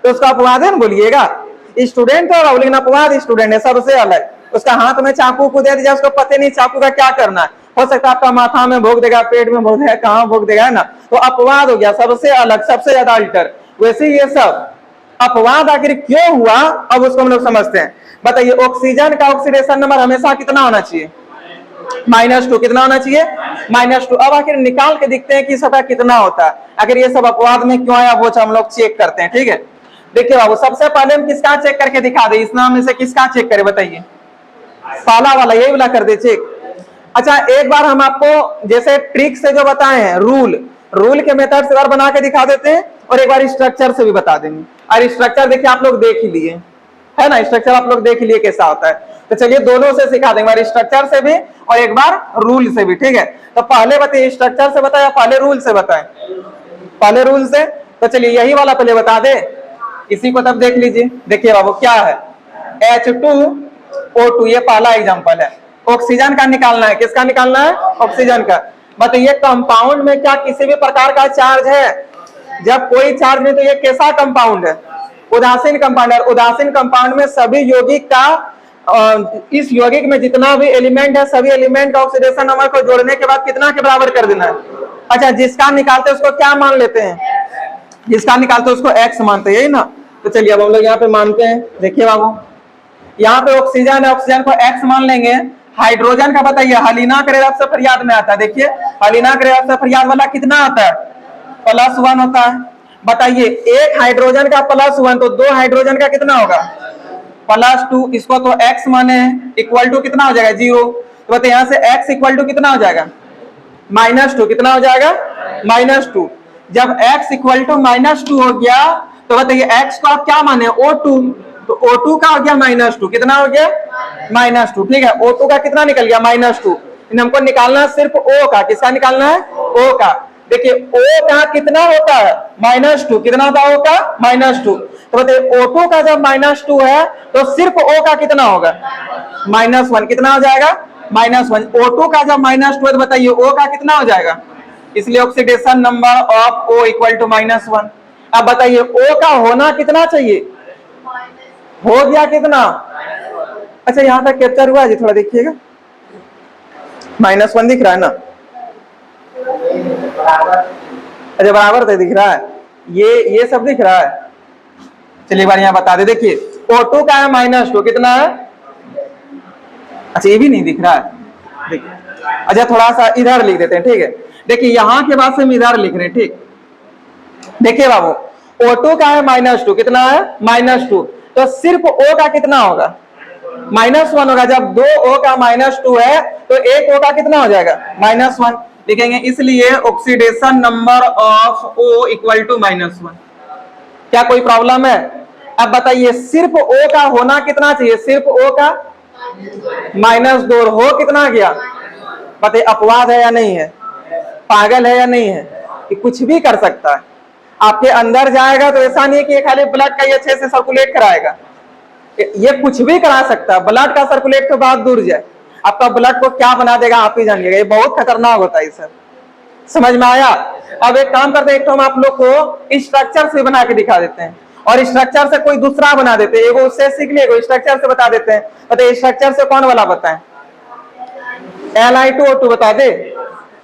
तो उसका अपवाद है ना, बोलिएगा। स्टूडेंट होगा लेकिन अपवाद स्टूडेंट है, सबसे अलग। उसका हाथ में चाकू को दे दिया, उसको पता नहीं चाकू का क्या करना है, हो सकता है आपका माथा में भोग देगा, पेट में भोग देगा, कहाँ भोग देगा, है ना, तो अपवाद हो गया, सबसे अलग, सबसे ज्यादा अल्टर। वैसे ये सब अपवाद आखिर क्यों हुआ, अब उसको हम लोग समझते हैं। बताइए ऑक्सीजन का ऑक्सीडेशन नंबर हमेशा कितना होना चाहिए, -2। कितना होना चाहिए, -2। अब आखिर निकाल के दिखते हैं कि सबका कितना होता है, आखिर ये सब अपवाद में क्यों आया वो हम लोग चेक करते हैं, ठीक है। देखिए बाबू सबसे पहले हम किसका चेक करके दिखा दे, इस नाम में से किसका चेक करें, बताइए पाला वाला, यही वाला कर दे चेक। अच्छा एक बार हम आपको जैसे ट्रिक से जो बताए हैं, रूल के मेथड से और बना के दिखा देते हैं, और एक बार स्ट्रक्चर से भी बता देंगे। और स्ट्रक्चर देखिए आप लोग देख ही लिए है ना, स्ट्रक्चर आप लोग देख लिए कैसा होता है। तो चलिए दोनों से सिखा देंगे, एक बार स्ट्रक्चर से भी और एक बार रूल से भी, ठीक है। तो पहले बताइए स्ट्रक्चर से बताए या पहले रूल से बताए, पहले रूल से। तो चलिए यही वाला पहले बता दे, इसी को तब देख लीजिए। देखिए बाबू क्या है, H2O2, ये पहला एग्जांपल है। ऑक्सीजन का निकालना है, किसका निकालना है, ऑक्सीजन का। बताइए कंपाउंड में क्या किसी भी प्रकार का चार्ज है, जब कोई चार्ज नहीं तो ये कैसा कंपाउंड है, उदासीन कंपाउंड है। उदासीन कंपाउंड में सभी यौगिक का, इस यौगिक में जितना भी एलिमेंट है, सभी एलिमेंट का ऑक्सीडेशन नंबर को जोड़ने के बाद कितना के बराबर कर देना है। अच्छा जिसका निकालते उसको क्या मान लेते हैं, जिसका निकालते उसको X मानते हैं, यही ना। तो चलिए अब हम लोग यहाँ पे मानते हैं। देखिए बाबू यहाँ पे ऑक्सीजन है, ऑक्सीजन को X मान लेंगे। हाइड्रोजन का बताइए, हलीना करे से फरियाद में आता है। देखिए हलीना करे से फरियाद वाला कितना आता है, +1 होता है। बताइए एक हाइड्रोजन का +1 तो दो हाइड्रोजन का कितना होगा, +2। इसको तो X माने इक्वल टू कितना हो जाएगा, 0। तो बताइए यहाँ से X इक्वल टू कितना हो जाएगा, -2। कितना हो जाएगा, -2। जब X इक्वल टू -2 हो गया तो बताइए X को आप क्या माने, O2। तो O2 का हो गया -2। कितना हो गया, -2, ठीक है। O2 का कितना निकल गया, -2। हमको निकालना है सिर्फ O का, किसका निकालना है, O का। देखिए O का कितना होता है, -2। कितना होता है O का, -2। तो बताइए O2 का जब -2 है तो सिर्फ O का कितना होगा, -1। कितना हो जाएगा, -1। O2 का जब -2 है तो बताइए O का कितना हो जाएगा, इसलिए oxidation number of O equal to -1। अब बताइए O का होना कितना चाहिए, हो गया कितना। अच्छा यहाँ तक कैप्चर हुआ जी, थोड़ा देखिएगा, -1 दिख रहा है ना, अच्छा बराबर तो दिख रहा है, ये सब दिख रहा है। चलिए एक बार यहाँ बता दे। देखिए O2 का है -2, कितना है, अच्छा ये भी नहीं दिख रहा है, देखिए। अच्छा थोड़ा सा इधर लिख देते हैं, ठीक है। देखिए यहाँ के बाद से हम इधर लिख रहे हैं, ठीक। देखिए बाबू O2 का है -2, कितना है, -2। तो सिर्फ O का कितना होगा, -1 होगा। जब दो O का -2 है तो एक O का कितना हो जाएगा, -1। लिखेंगे इसलिए oxidation number of O equal to -1। क्या कोई प्रॉब्लम है? अब बताइए सिर्फ O का होना कितना चाहिए? सिर्फ O का -2 हो कितना गया? बताइए अपवाद है या नहीं है? पागल है या नहीं है? कि कुछ भी कर सकता है। आपके अंदर जाएगा तो ऐसा नहीं है कि ये खाली ब्लड का ये अच्छे से सर्कुलेट कराएगा, ये कुछ भी करा सकता है। ब्लड का सर्कुलेट तो बात दूर जाए, आपका ब्लड को क्या बना देगा आप ही जानिएगा। ये बहुत खतरनाक होता है सर, समझ में आया? अब एक काम करते हैं, एक तो हम आप लोग को स्ट्रक्चर से बना के दिखा देते हैं और स्ट्रक्चर से कोई दूसरा बना देते हैं। एगो उससे सीख लिए, स्ट्रक्चर से बता देते हैं। बताइए स्ट्रक्चर से कौन वाला बताएं? Li2O2 बता दे।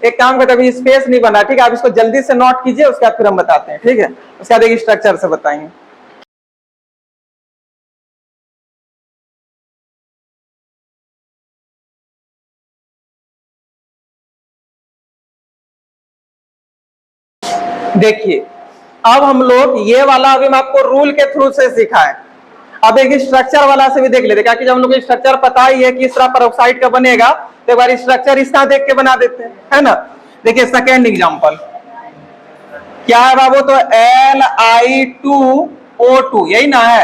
एक काम करते अभी स्पेस नहीं बना, ठीक है? आप इसको जल्दी से नोट कीजिए, उसके बाद फिर हम बताते हैं, ठीक है? उसके बाद एक स्ट्रक्चर से बताएंगे। देखिए अब हम लोग ये वाला अभी मैं आपको रूल के थ्रू से सिखाएं, अब एक स्ट्रक्चर वाला से भी देख लेते हैं, जब हम लोग स्ट्रक्चर पता ही है कि इस तरह पेरोक्साइड का बनेगा तो एक बार स्ट्रक्चर इस तरह देख के बना देते हैं, है ना? देखिए सेकेंड एग्जांपल क्या है बाबू? तो Li2O2 यही ना है।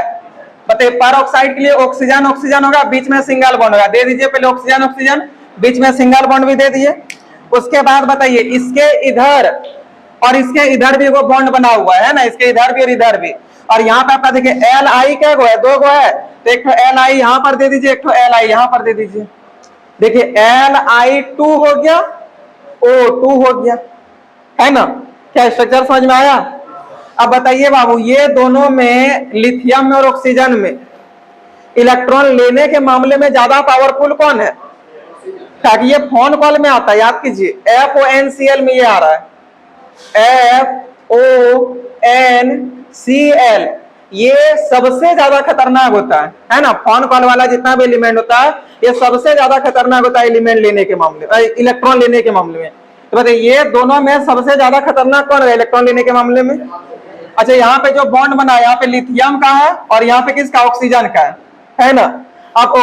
बताइए पेरोक्साइड के लिए ऑक्सीजन ऑक्सीजन होगा, बीच में सिंगल बॉन्ड होगा, दे दीजिए पहले ऑक्सीजन ऑक्सीजन, बीच में सिंगल बॉन्ड भी दे दीजिए। उसके बाद बताइए इसके इधर और इसके इधर भी वो बॉन्ड बना हुआ है ना, इसके इधर भी और इधर भी। और यहाँ पे आपका देखिए Li क्या गो है? 2 गो है, तो एक तो Li यहाँ पर दे दीजिए, एक तो Li यहाँ पर दे दीजिए। देखिए Li2 हो गया, O2 हो गया, है ना? क्या स्ट्रक्चर समझ में आया? अब बताइए बाबू ये दोनों में लिथियम में और ऑक्सीजन में इलेक्ट्रॉन लेने के मामले में ज्यादा पावरफुल कौन है? ताकि ये फोन कॉल में आता है, याद कीजिए FONCl में ये आ रहा है, FONCl, ये सबसे ज्यादा खतरनाक होता है ना? फोन कॉल वाला जितना भी एलिमेंट होता है ये सबसे ज्यादा खतरनाक होता है एलिमेंट लेने के मामले में, इलेक्ट्रॉन लेने के मामले में। तो बताइए ये दोनों में सबसे ज्यादा खतरनाक कौन है इलेक्ट्रॉन लेने के मामले में? अच्छा यहाँ पे जो बॉन्ड बना है यहाँ पे लिथियम का है और यहाँ पे किसका? ऑक्सीजन का है ना? अब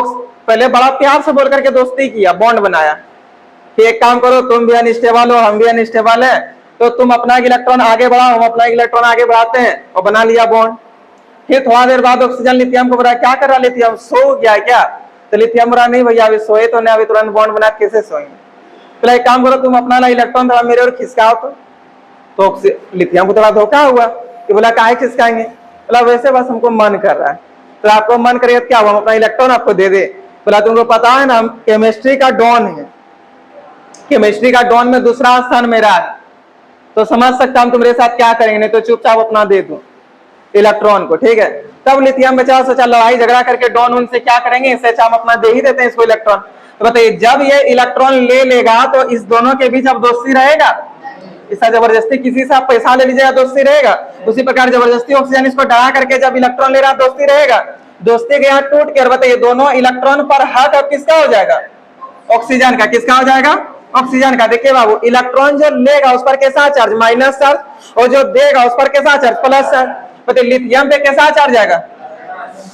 पहले बड़ा प्यार से बोल करके दोस्ती किया, बॉन्ड बनाया कि एक काम करो तुम भी अनस्टेबल हो हम भी अनस्टेबल है, तो तुम अपना इलेक्ट्रॉन आगे बढ़ाओ हम अपना इलेक्ट्रॉन आगे बढ़ाते हैं, और बना लिया बॉन्ड। फिर थोड़ा देर बाद ऑक्सीजन लिथियम को बताया क्या कर रहा लिथियम? सो गया क्या? तो लिथियम बोला नहीं भैया अभी सोए तो नहीं, अभी तुरंत बॉन्ड बना कैसे सोएंगे? तो एक काम करो तुम अपना इलेक्ट्रॉन थोड़ा मेरे और खिसकाओ। तो लिथियम को थोड़ा धोखा हुआ कि बोला काहे खिसकाएंगे? बोला वैसे बस हमको मन कर रहा है। तो आपको मन करेगा क्या हुआ? हम अपना इलेक्ट्रॉन आपको दे दे। बोला तुमको पता है ना हम केमिस्ट्री का डॉन है, केमिस्ट्री का डॉन में दूसरा स्थान मेरा है, तो समझ सकता हूं तुम्हारे साथ क्या करेंगे, नहीं तो चुपचाप अपना दे दूं इलेक्ट्रॉन को, ठीक है? तब लिथियम बेचारा सोचा लड़ाई झगड़ा करके डॉन उनसे क्या करेंगे, इससे अच्छा हम अपना दे ही देते हैं इसको इलेक्ट्रॉन। तो बताइए जब ये इलेक्ट्रॉन ले लेगा तो इस दोनों के बीच अब दोस्ती रहेगा? इसका जबरदस्ती किसी से आप पैसा ले लीजिएगा दोस्ती रहेगा? उसी प्रकार जबरदस्ती ऑक्सीजन इसको डरा करके जब इलेक्ट्रॉन ले रहा दोस्ती रहेगा? दोस्ती के यहाँ टूट कर बताइए दोनों इलेक्ट्रॉन पर हक अब किसका हो जाएगा? ऑक्सीजन का। किसका हो जाएगा? ऑक्सीजन का। देखिए बाबू इलेक्ट्रॉन जो लेगा उस पर कैसा चार्ज? माइनस चार्ज, और जो देगा उस पर कैसा चार्ज? Plus charge. बताइए लिथियम पे कैसा चार्ज आएगा?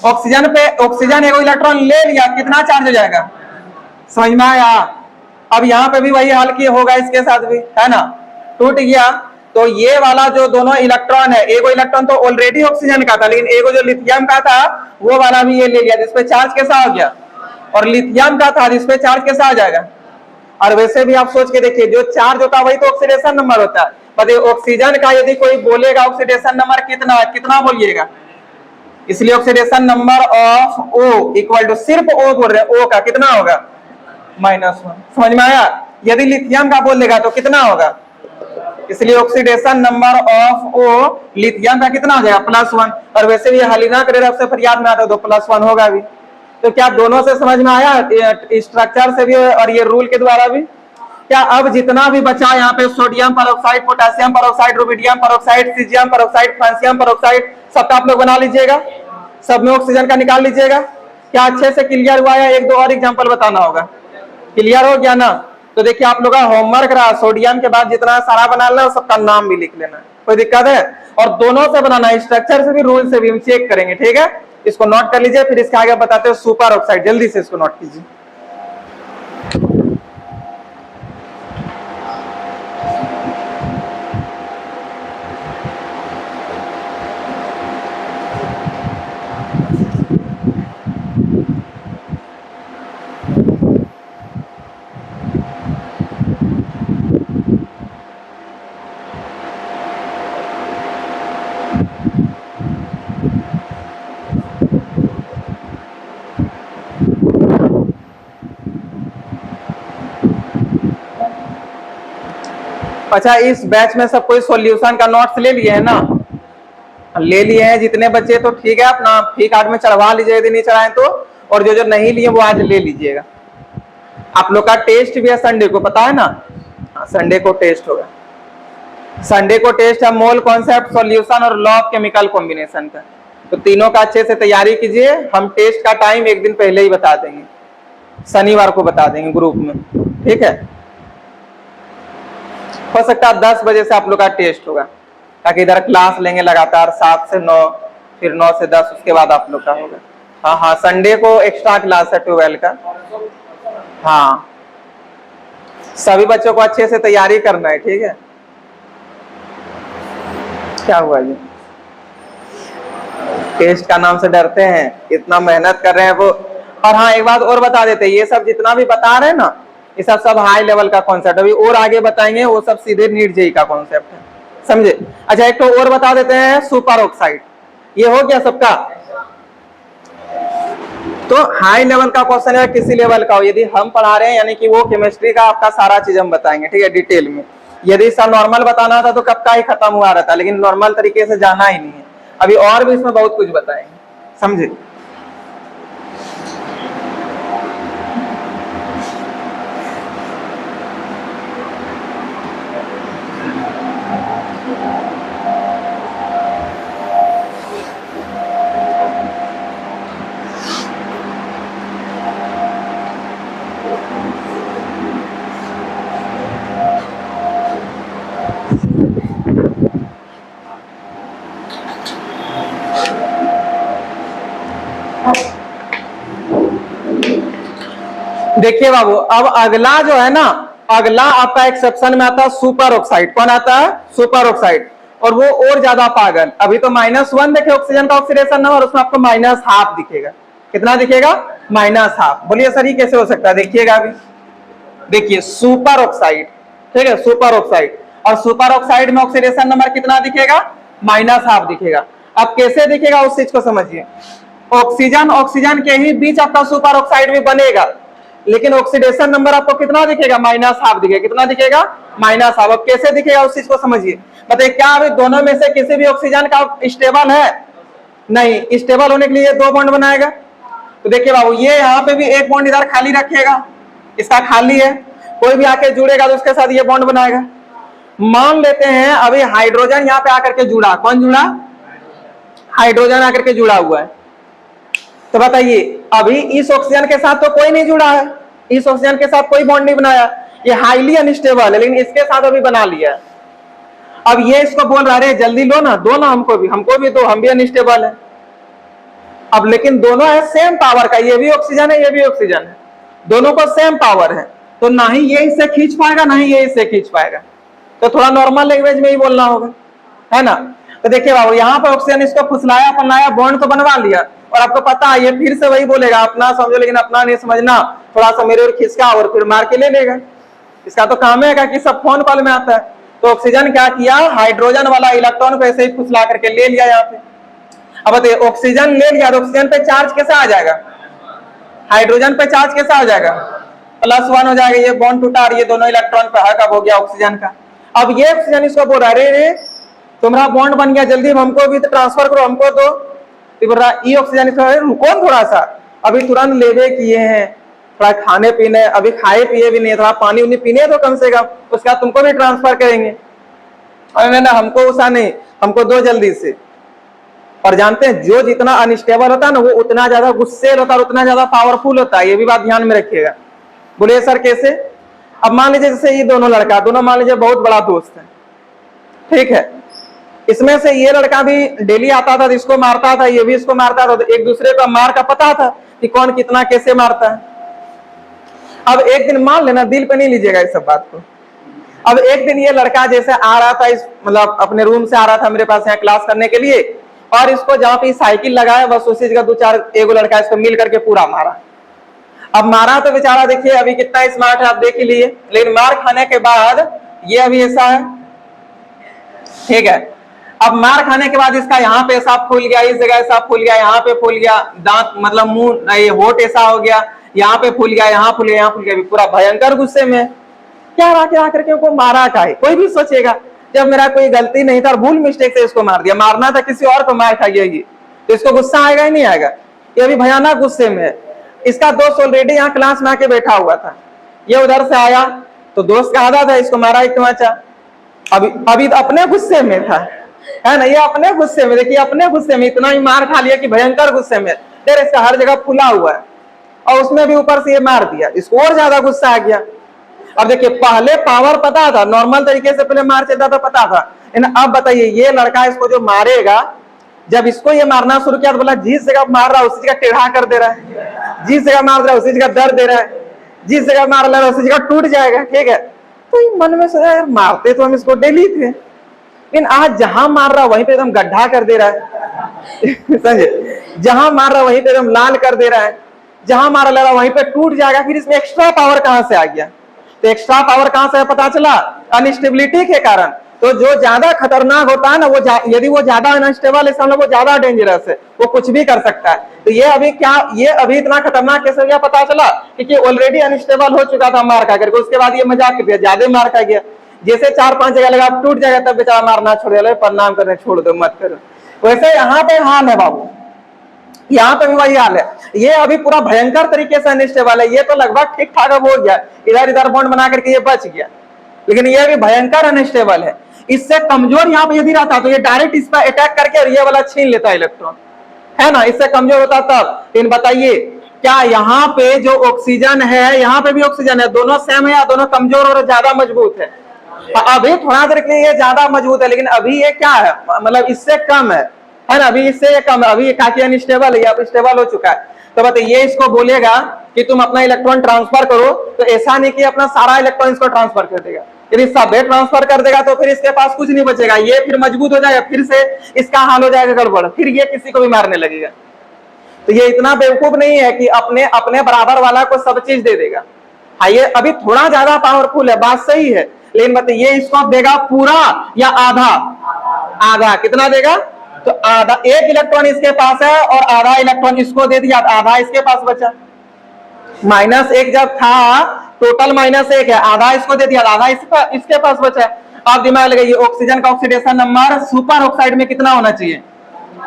ऑक्सीजन पे, ऑक्सीजन एगो इलेक्ट्रॉन ले लिया कितना चार्ज हो जाएगा? समझ में आया? अब यहाँ पे भी वही हाल की होगा इसके साथ भी, है ना? टूट गया तो ये वाला जो दोनों इलेक्ट्रॉन है, एगो इलेक्ट्रॉन तो ऑलरेडी ऑक्सीजन का था लेकिन एगो जो लिथियम का था वो वाला भी ये ले लिया, जिसपे चार्ज कैसा हो गया? और लिथियम का था जिसपे चार्ज कैसा आ जाएगा? और वैसे भी आप सोच के देखिए जो चार्ज होता है वही तो ऑक्सीडेशन नंबर होता है। बताइए ऑक्सीजन का यदि कोई बोलेगा ऑक्सीडेशन नंबर कितना है, कितना बोलिएगा? इसलिए oxidation number of O equal to, सिर्फ O बोल रहे हैं, O का कितना होगा? -1। समझ में आया? यदि लिथियम का बोलेगा तो कितना होगा? इसलिए oxidation number of O lithium का कितना हो जाएगा? +1। और वैसे भी हालिना करे आपसे फरियाद में आता है तो +1 होगा भी। तो क्या दोनों से समझ में आया? स्ट्रक्चर से भी और ये रूल के द्वारा भी। क्या अब जितना भी बचा यहाँ पे sodium peroxide, potassium peroxide, rubidium peroxide, caesium peroxide, francium peroxide, सबका आप लोग बना लीजिएगा, सब में ऑक्सीजन का निकाल लीजिएगा। क्या अच्छे से क्लियर हुआ है? एक दो और एग्जांपल बताना होगा। क्लियर हो गया ना? तो देखिए आप लोग का होमवर्क रहा, सोडियम के बाद जितना सारा बनाना है सबका नाम भी लिख लेना, कोई दिक्कत है? और दोनों से बनाना है, स्ट्रक्चर से भी रूल से भी हम चेक करेंगे, ठीक है? इसको नोट कर लीजिए, फिर इसके आगे बताते हैं सुपर ऑक्साइड। जल्दी से इसको नोट कीजिए। अच्छा, इस बैच में सब कोई सॉल्यूशन का नोट्स ले लिए है ना? ले लिए हैं जितने बच्चे तो ठीक है, अपना फी कार्ड में चढ़वा लीजिए यदि नहीं चढ़ाएं तो, और जो जो नहीं लिए वो आज ले लीजिएगा। आप लोग का टेस्ट भी है संडे को, पता है ना? संडे को टेस्ट होगा। संडे को टेस्ट है मोल कॉन्सेप्ट, सॉल्यूशन और लॉ ऑफ केमिकल कॉम्बिनेशन का। तो तीनों का अच्छे से तैयारी कीजिए। हम टेस्ट का टाइम एक दिन पहले ही बता देंगे, शनिवार को बता देंगे ग्रुप में, ठीक है? हो सकता है 10 बजे से आप लोग का टेस्ट होगा, ताकि इधर क्लास लेंगे लगातार 7 से 9, फिर 9 से 10, उसके बाद आप लोग का होगा। हाँ हाँ, संडे को एक्स्ट्रा क्लास है 12 का। हाँ, सभी बच्चों को अच्छे से तैयारी करना है, ठीक है? क्या हुआ जी? टेस्ट का नाम से डरते हैं, इतना मेहनत कर रहे हैं वो। और हाँ, एक बात और बता देते हैं, ये सब जितना भी बता रहे हैं ना, ये सब हाई लेवल का कॉन्सेप्ट, अभी और आगे बताएंगे, वो सब सीधे नीट जेईई का कॉन्सेप्ट है, समझे? अच्छा, एक तो और बता देते हैं, सुपर ऑक्साइड। ये हो गया सबका। तो हाई लेवल का क्वेश्चन है, किसी लेवल का हो, यदि हम पढ़ा रहे हैं यानी कि वो केमिस्ट्री का आपका सारा चीज हम बताएंगे, ठीक है, डिटेल में। यदि इसका नॉर्मल बताना था तो कब का ही खत्म हुआ रहता, लेकिन नॉर्मल तरीके से जाना ही नहीं है। अभी और भी इसमें बहुत कुछ बताएंगे, समझे? देखिए बाबू, अब अगला जो है ना, अगला आपका एक्सेप्शन में आता है सुपर ऑक्साइड। कौन आता है? Super oxide. और वो और ज्यादा पागल। अभी तो -1 देखे ऑक्सीजन का ऑक्सीडेशन नंबर, उसमें आपको -1/2 दिखेगा। कितना दिखेगा? -1/2। बोलिए सर ये कैसे हो सकता है? देखिएगा अभी, देखिए सुपर ऑक्साइड, ठीक है, सुपर ऑक्साइड। और सुपर ऑक्साइड में ऑक्सीडेशन नंबर कितना दिखेगा? -1/2 दिखेगा। अब कैसे दिखेगा उस चीज को समझिए। ऑक्सीजन के ही बीच आपका सुपर ऑक्साइड भी बनेगा, लेकिन ऑक्सीडेशन नंबर आपको कितना दिखेगा? -1/2 दिखेगा। कितना दिखेगा? -1/2। अब कैसे दिखेगा उस चीज को समझिए। बताइए, क्या अभी दोनों में से किसी भी ऑक्सीजन का स्टेबल है? नहीं। स्टेबल होने के लिए 2 बॉन्ड बनाएगा। तो देखिए बाबू, ये यहाँ पे भी एक बॉन्ड इधर खाली रखेगा, इसका खाली है, कोई भी आके जुड़ेगा तो उसके साथ ये बॉन्ड बनाएगा। मान लेते हैं अभी हाइड्रोजन यहाँ पे आकर के जुड़ा। कौन जुड़ा? हाइड्रोजन आकर के जुड़ा हुआ है। तो बताइए, अभी इस ऑक्सीजन के साथ तो कोई नहीं जुड़ा है, इस ऑक्सीजन के साथ कोई बॉन्ड नहीं बनाया, ये हाईली अनस्टेबल है, लेकिन इसके साथ अभी बना लिया। अब ये इसको बोल रहा है जल्दी लो ना, दो ना हमको भी दो, हम भी अनस्टेबल है। अब लेकिन दोनों है सेम पावर का, ये भी ऑक्सीजन है, ये भी ऑक्सीजन है, दोनों को सेम पावर है, तो ना ही ये इससे खींच पाएगा ना ही ये इससे खींच पाएगा। तो थोड़ा नॉर्मल लैंग्वेज में ही बोलना होगा, है ना? तो देखिए बाबू, यहाँ पर ऑक्सीजन इसको फुसलाया फुसलाया, बॉन्ड तो बनवा लिया, और आपको पता है ये फिर से वही बोलेगा, अपना समझो लेकिन अपना नहीं समझना, थोड़ा सा मेरे और खिसका और फिर मार के ले लेगा। इसका तो काम है कि सब फोन कॉल में आता है। तो ऑक्सीजन क्या किया? हाइड्रोजन वाला इलेक्ट्रॉन को ऐसे ही फुसला करके ले लिया यहाँ पे। अब बताइए, ऑक्सीजन ले लिया तो ऑक्सीजन पे चार्ज कैसे आ जाएगा? हाइड्रोजन पे चार्ज कैसे आ जाएगा? +1 हो जाएगा। ये बॉन्ड टूटा और ये दोनों इलेक्ट्रॉन पे हक हो गया ऑक्सीजन का। अब ये ऑक्सीजन इसको बोल रहा है, अरे तुम्हारा बॉन्ड बन गया, जल्दी हमको भी तो ट्रांसफर करो, हमको दो। बोल रहा ये ऑक्सीजन इसको, रुको थोड़ा सा, अभी तुरंत लेवे किए हैं, थोड़ा खाने पीने, अभी खाए पिए भी नहीं, थोड़ा पानी उनी पीने तो कम से कम, उसका तुमको भी ट्रांसफर करेंगे। और ना हमको उसा नहीं, हमको दो जल्दी से। और जानते हैं जो जितना अनस्टेबल होता है ना, वो उतना ज्यादा गुस्सेल होता है, उतना ज्यादा पावरफुल होता है। ये भी बात ध्यान में रखिएगा। बोलिए सर कैसे? अब मान लीजिए जैसे ये दोनों मान लीजिए बहुत बड़ा दोस्त है, ठीक है, इसमें से ये लड़का भी डेली आता था, इसको मारता था, ये भी इसको मारता था, तो एक दूसरे का मार का पता था कि कौन कितना कैसे मारता है। अब एक दिन मान लेना, दिल पे नहीं लीजिएगा इस सब बात को। अब एक दिन ये लड़का जैसे आ रहा था, इस मतलब अपने रूम से आ रहा था मेरे पास यहाँ क्लास करने के लिए, और इसको जहाँ पे साइकिल लगाया बस उसी जगह 2-4 एगो लड़का इसको मिल करके पूरा मारा। अब मारा तो बेचारा देखिए अभी कितना स्मार्ट है, आप देख ही लिए, लेकिन मार खाने के बाद ये अभी ऐसा है, ठीक है। अब मार खाने के बाद इसका यहाँ पे ऐसा फूल गया, इस जगह ऐसा फूल गया, यहाँ पे फूल गया, दांत मतलब मुंह ये होठ ऐसा हो गया, यहाँ पे फूल गया, यहाँ फूल गया, यहाँ फूल गया, पूरा भयंकर गुस्से में। क्या आकर के उनको मारा का है? कोई भी सोचेगा जब मेरा कोई गलती नहीं था और भूल मिस्टेक से इसको मार दिया, मारना था किसी और को, मार खा गया ये, तो इसको गुस्सा आएगा ही नहीं आएगा? ये अभी भयानक गुस्से में है। इसका दोस्त ऑलरेडी यहाँ क्लास में आके बैठा हुआ था, ये उधर से आया तो दोस्त का आधा था, इसको मारा एक तमाचा। अभी तो अपने गुस्से में था, है ना, ये अपने गुस्से में, देखिए अपने गुस्से में इतना ही मार खा लिया कि भयंकर गुस्से में, फिर इसका हर जगह फूला हुआ है और उसमें भी ऊपर से ये मार दिया, इसको और ज्यादा गुस्सा आ गया। अब देखिए पहले पावर पता था, नॉर्मल तरीके से पहले मार चलता था, पता था, लेकिन अब बताइए ये लड़का इसको जो मारेगा, जब इसको ये मारना शुरू किया तो बोला जिस जगह मार रहा है उसी जगह टेढ़ा कर दे रहा है, जिस जगह मार रहा है उसी जगह दर्द दे रहा है, जिस जगह मार रहा है उसी जगह टूट जाएगा, ठीक है। तो मन में सोचा यार मारते तो हम इसको डेली थे, लेकिन आज जहां मार रहा वहीं पे एकदम गड्ढा कर दे रहा है समझे, जहां मार रहा वहीं पे एकदम लाल कर दे रहा है, जहां मार रहा वहीं पे टूट जाएगा। फिर इसमें एक्स्ट्रा पावर कहां से आ गया? तो एक्स्ट्रा पावर कहां से पता चला? अनस्टेबिलिटी के कारण। तो जो ज्यादा खतरनाक होता है ना, वो यदि वो ज्यादा अनस्टेबल है, समझ लो वो ज्यादा डेंजरस है, वो कुछ भी कर सकता है। तो ये अभी क्या, ये अभी इतना खतरनाक कैसे हो गया पता चला? क्योंकि ऑलरेडी अनस्टेबल हो चुका था मार खा करके, उसके बाद ये मजाक कर दिया, ज्यादा मार खा गया, जैसे 4-5 जगह लगा टूट जाएगा तब बेचारा मारना छोड़ दिया, प्रणाम करने छोड़ दो, मत करो। वैसे यहाँ पे हाल है बाबू, यहाँ पे भी वही हाल है। ये अभी पूरा भयंकर तरीके से अनस्टेबल है, ये तो लगभग ठीक ठाक अब हो गया, इधर इधर बॉन्ड बना करके ये बच गया, लेकिन ये भी भयंकर अनस्टेबल है। इससे कमजोर यहाँ पे यदि रहता तो ये डायरेक्ट इस पर अटैक करके और ये वाला छीन लेता इलेक्ट्रॉन, है ना, इससे कमजोर होता तब। इन बताइए क्या यहाँ पे जो ऑक्सीजन है, यहाँ पे भी ऑक्सीजन है, दोनों सेम है या दोनों कमजोर और ज्यादा मजबूत है? अभी थोड़ा देर के लिए ये ज्यादा मजबूत है, लेकिन अभी ये क्या है, मतलब इससे कम है ना, अभी इससे ये कम है, अभी ये काफी अनस्टेबल है, अब स्टेबल हो चुका है। तो बताइए इसको बोलेगा कि तुम अपना इलेक्ट्रॉन ट्रांसफर करो, तो ऐसा नहीं कि अपना सारा इलेक्ट्रॉन इसको ट्रांसफर कर देगा, यदि सब ट्रांसफर कर देगा तो फिर इसके पास कुछ नहीं बचेगा, ये फिर मजबूत हो जाएगा, फिर से इसका हाल हो जाएगा गड़बड़, फिर ये किसी को भी मारने लगेगा। तो ये इतना बेवकूफ नहीं है कि अपने अपने बराबर वाला को सब चीज दे देगा। हाँ ये अभी थोड़ा ज्यादा पावरफुल है, बात सही है, लेकिन बताइए इसको देगा पूरा या आधा? आधा। कितना देगा? तो आधा, एक इलेक्ट्रॉन इसके पास है और आधा इलेक्ट्रॉन इसको दे दिया, आधा इसके पास बचा। -1 जब था, टोटल -1 है, आधा इसको दे दिया, आधा इसके पास बचा। आप दिमाग लगाइए, ऑक्सीजन का ऑक्सीडेशन नंबर सुपर ऑक्साइड में कितना होना चाहिए?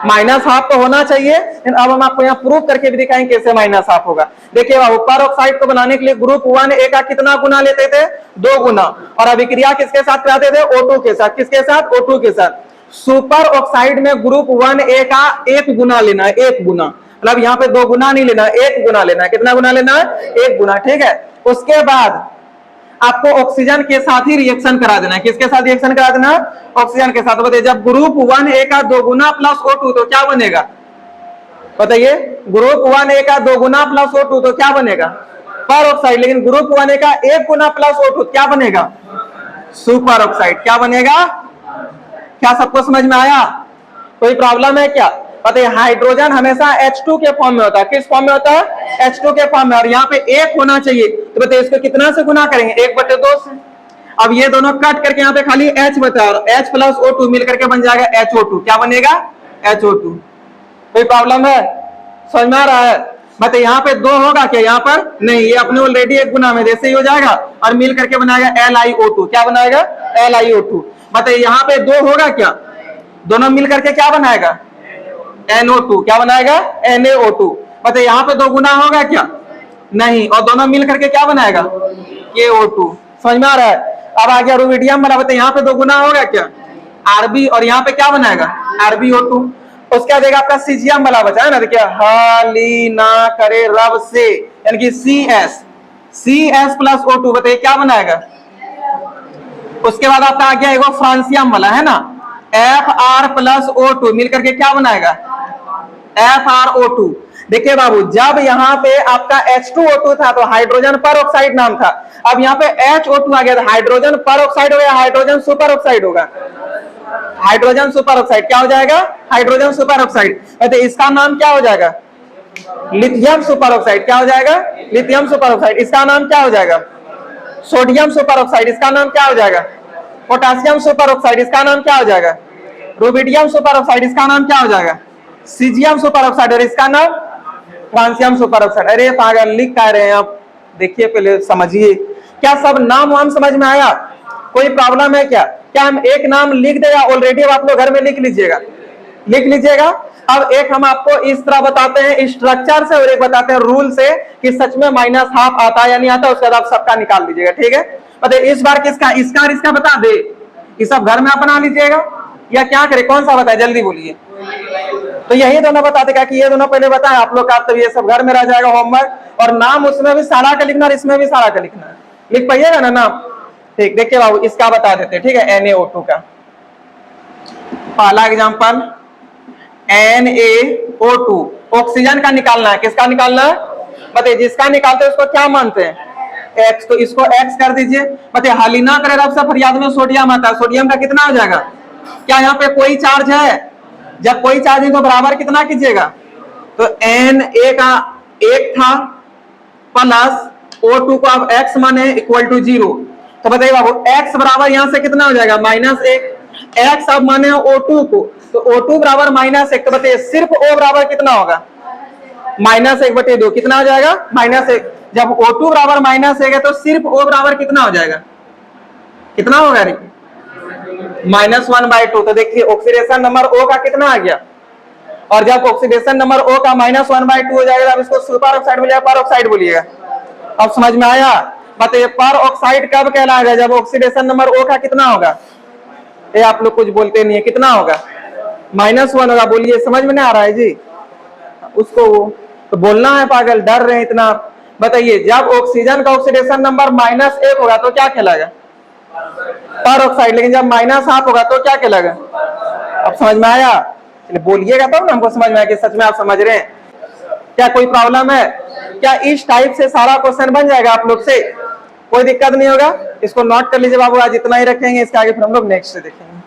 -1/2 तो होना चाहिए, लेकिन अब हम आपको यहाँ प्रूव करके भी दिखाएंगे कैसे -1/2 होगा। देखिए सुपर ऑक्साइड को बनाने के लिए ग्रुप 1A का कितना गुना लेते थे? 2 गुना, और अभिक्रिया किसके साथ कराते थे? O2 के साथ। किसके साथ? O2 के साथ। सुपर ऑक्साइड में ग्रुप 1A का 1 गुना लेना है, 1 गुना, मतलब यहाँ पे 2 गुना नहीं लेना, 1 गुना लेना है। कितना गुना लेना है? 1 गुना, ठीक है। उसके बाद आपको ऑक्सीजन के साथ ही रिएक्शन करा देना है। किसके साथ रिएक्शन करा देना? ऑक्सीजन के साथ। बताइए जब ग्रुप 1A का 2 गुना प्लस O2 तो क्या बनेगा? बताइए ग्रुप 1A का 2 गुना प्लस O2 तो क्या बनेगा? पर ऑक्साइड। लेकिन ग्रुप 1A का 1 गुना प्लस O2 क्या बनेगा? Super oxide. क्या बनेगा? क्या सबको समझ में आया? कोई प्रॉब्लम है क्या? बताइए हाइड्रोजन हमेशा H2 के फॉर्म में होता है। किस फॉर्म में होता है? H2 के फॉर्म में, और यहाँ पे 1 होना चाहिए, तो बताइए इसको कितना से गुना करेंगे? 1/2 से। अब ये दोनों कट करके यहाँ पे खाली H बचा, और H प्लस O2 मिल करके बन जाएगा HO2। क्या बनेगा? HO2। कोई प्रॉब्लम है? समझ में आ रहा है? बताइए यहाँ पे 2 होगा क्या? यहाँ पर नहीं, ये अपने ऑलरेडी 1 गुना में जैसे ही हो जाएगा और मिल करके बनाएगा LiO2। क्या बनाएगा? LiO2। बताइए यहाँ पे 2 होगा क्या? दोनों मिल करके क्या बनाएगा? NO2। क्या बनाएगा? NaO2। बताइए यहाँ पे 2 गुना होगा क्या? नहीं, और दोनों मिल करके क्या बनाएगा? KO2। समझ में आ रहा है? अब आ गया रुबिडियम वाला। बताइए यहाँ पे 2 गुना होगा क्या? Rb, और यहाँ पे क्या बनाएगा? RbO2। उसका देगा आपका सीजियम वाला बचा है ना, देखिए हाली ना करे रब से, यानी कि CS प्लस O2। बताइए क्या बनाएगा? उसके बाद आपका आ गया एगो फ्रांसियम वाला है ना, Fr प्लस O2 मिलकर के क्या बनाएगा? FrO2। देखिए बाबू जब यहाँ पे आपका H2O2 था तो हाइड्रोजन पर ऑक्साइड नाम था, अब यहाँ पे HO2 आ गया तो हाइड्रोजन पर ऑक्साइड होगा, हाइड्रोजन सुपर ऑक्साइड होगा। हाइड्रोजन सुपर ऑक्साइड क्या हो जाएगा? Hydrogen super oxide. तो इसका नाम क्या हो जाएगा? Lithium super oxide. क्या हो जाएगा? Lithium super oxide. इसका नाम क्या हो जाएगा? Sodium super oxide. इसका नाम क्या हो जाएगा? Potassium super oxide. इसका नाम क्या हो जाएगा? Rubidium super oxide. इसका नाम क्या हो जाएगा? Caesium super oxide. और इसका नाम फ्रांसियम सुपर ऑक्साइड। अरे पागल लिख क्या रहे हैं आप? देखिए पहले समझिए क्या सब नाम वाम समझ में आया? कोई प्रॉब्लम है क्या? क्या हम एक नाम लिख दे या ऑलरेडी आप लोग घर में लिख लीजिएगा? लिख लीजिएगा। अब एक हम आपको इस तरह बताते हैं स्ट्रक्चर से और एक बताते हैं रूल से कि सच में माइनस हाफ आता है या नहीं आता, उसके बाद आप सबका निकाल दीजिएगा। ठीक है, बताइए इस बार किसका, इसका और इसका बता दे, ये सब घर में आप बना लीजिएगा या क्या करे, कौन सा बताए जल्दी बोलिए। तो यही दोनों बता देगा कि ये दोनों पहले बताए आप लोग का, तब ये सब घर में रह जाएगा होमवर्क। और नाम उसमें भी सारा का लिखना और इसमें भी सारा का लिखना है, लिख पाइएगा ना नाम? ठीक, देखिए बाबू इसका बता देते हैं। ठीक है, NaO2 का पहला एग्जांपल NaO2 ऑक्सीजन का निकालना है। किसका निकालना है बताइए? जिसका निकालते हैं उसको क्या मानते हैं? X। तो इसको X कर दीजिए। बताइए हल ही ना करे रब से फरियाद में सोडियम आता है, सोडियम का कितना हो जाएगा? क्या यहाँ पे कोई चार्ज है? जब कोई चार्ज नहीं तो बराबर कितना कीजिएगा? तो Na का 1 था प्लस O2 को अब X माने इक्वल टू 0। तो बताइए बाबू X बराबर यहां से कितना हो जाएगा? -1। X अब माने O2 को, तो O2 बराबर -1। तो बताइए सिर्फ O बराबर कितना होगा? -1/2। कितना हो जाएगा? -1। जब O2 बराबर -1 है तो सिर्फ O बराबर कितना हो जाएगा? कितना होगा? -1/2। तो देखिए ऑक्सीडेशन नंबर O का कितना आ गया? और जब ऑक्सीडेशन नंबर O का -1/2 हो जाएगा, अब इसको सुपर ऑक्साइड बोलिएगा, पर ऑक्साइड बोलिएगा। अब समझ में आया? बताइए पर ऑक्साइड कब कहलाएगा? जब ऑक्सीडेशन नंबर O का कितना होगा? ये आप लोग कुछ बोलते नहीं है, कितना होगा? -1 होगा। बोलिए, समझ में नहीं आ रहा है जी? उसको तो बोलना है, पागल डर रहे हैं इतना। बताइए जब ऑक्सीजन का ऑक्सीडेशन नंबर -1 होगा तो क्या कहलाएगा? पर ऑक्साइड। लेकिन जब -1/2 होगा तो क्या कहलाएगा? अब समझ में आया? बोलिएगा तब ना हमको समझ में आया कि सच में आप समझ रहे हैं। क्या कोई प्रॉब्लम है क्या? इस टाइप से सारा क्वेश्चन बन जाएगा आप लोग से, कोई दिक्कत नहीं होगा। इसको नोट कर लीजिए बाबू, आज इतना ही रखेंगे, इसके आगे फिर हम लोग नेक्स्ट से देखेंगे।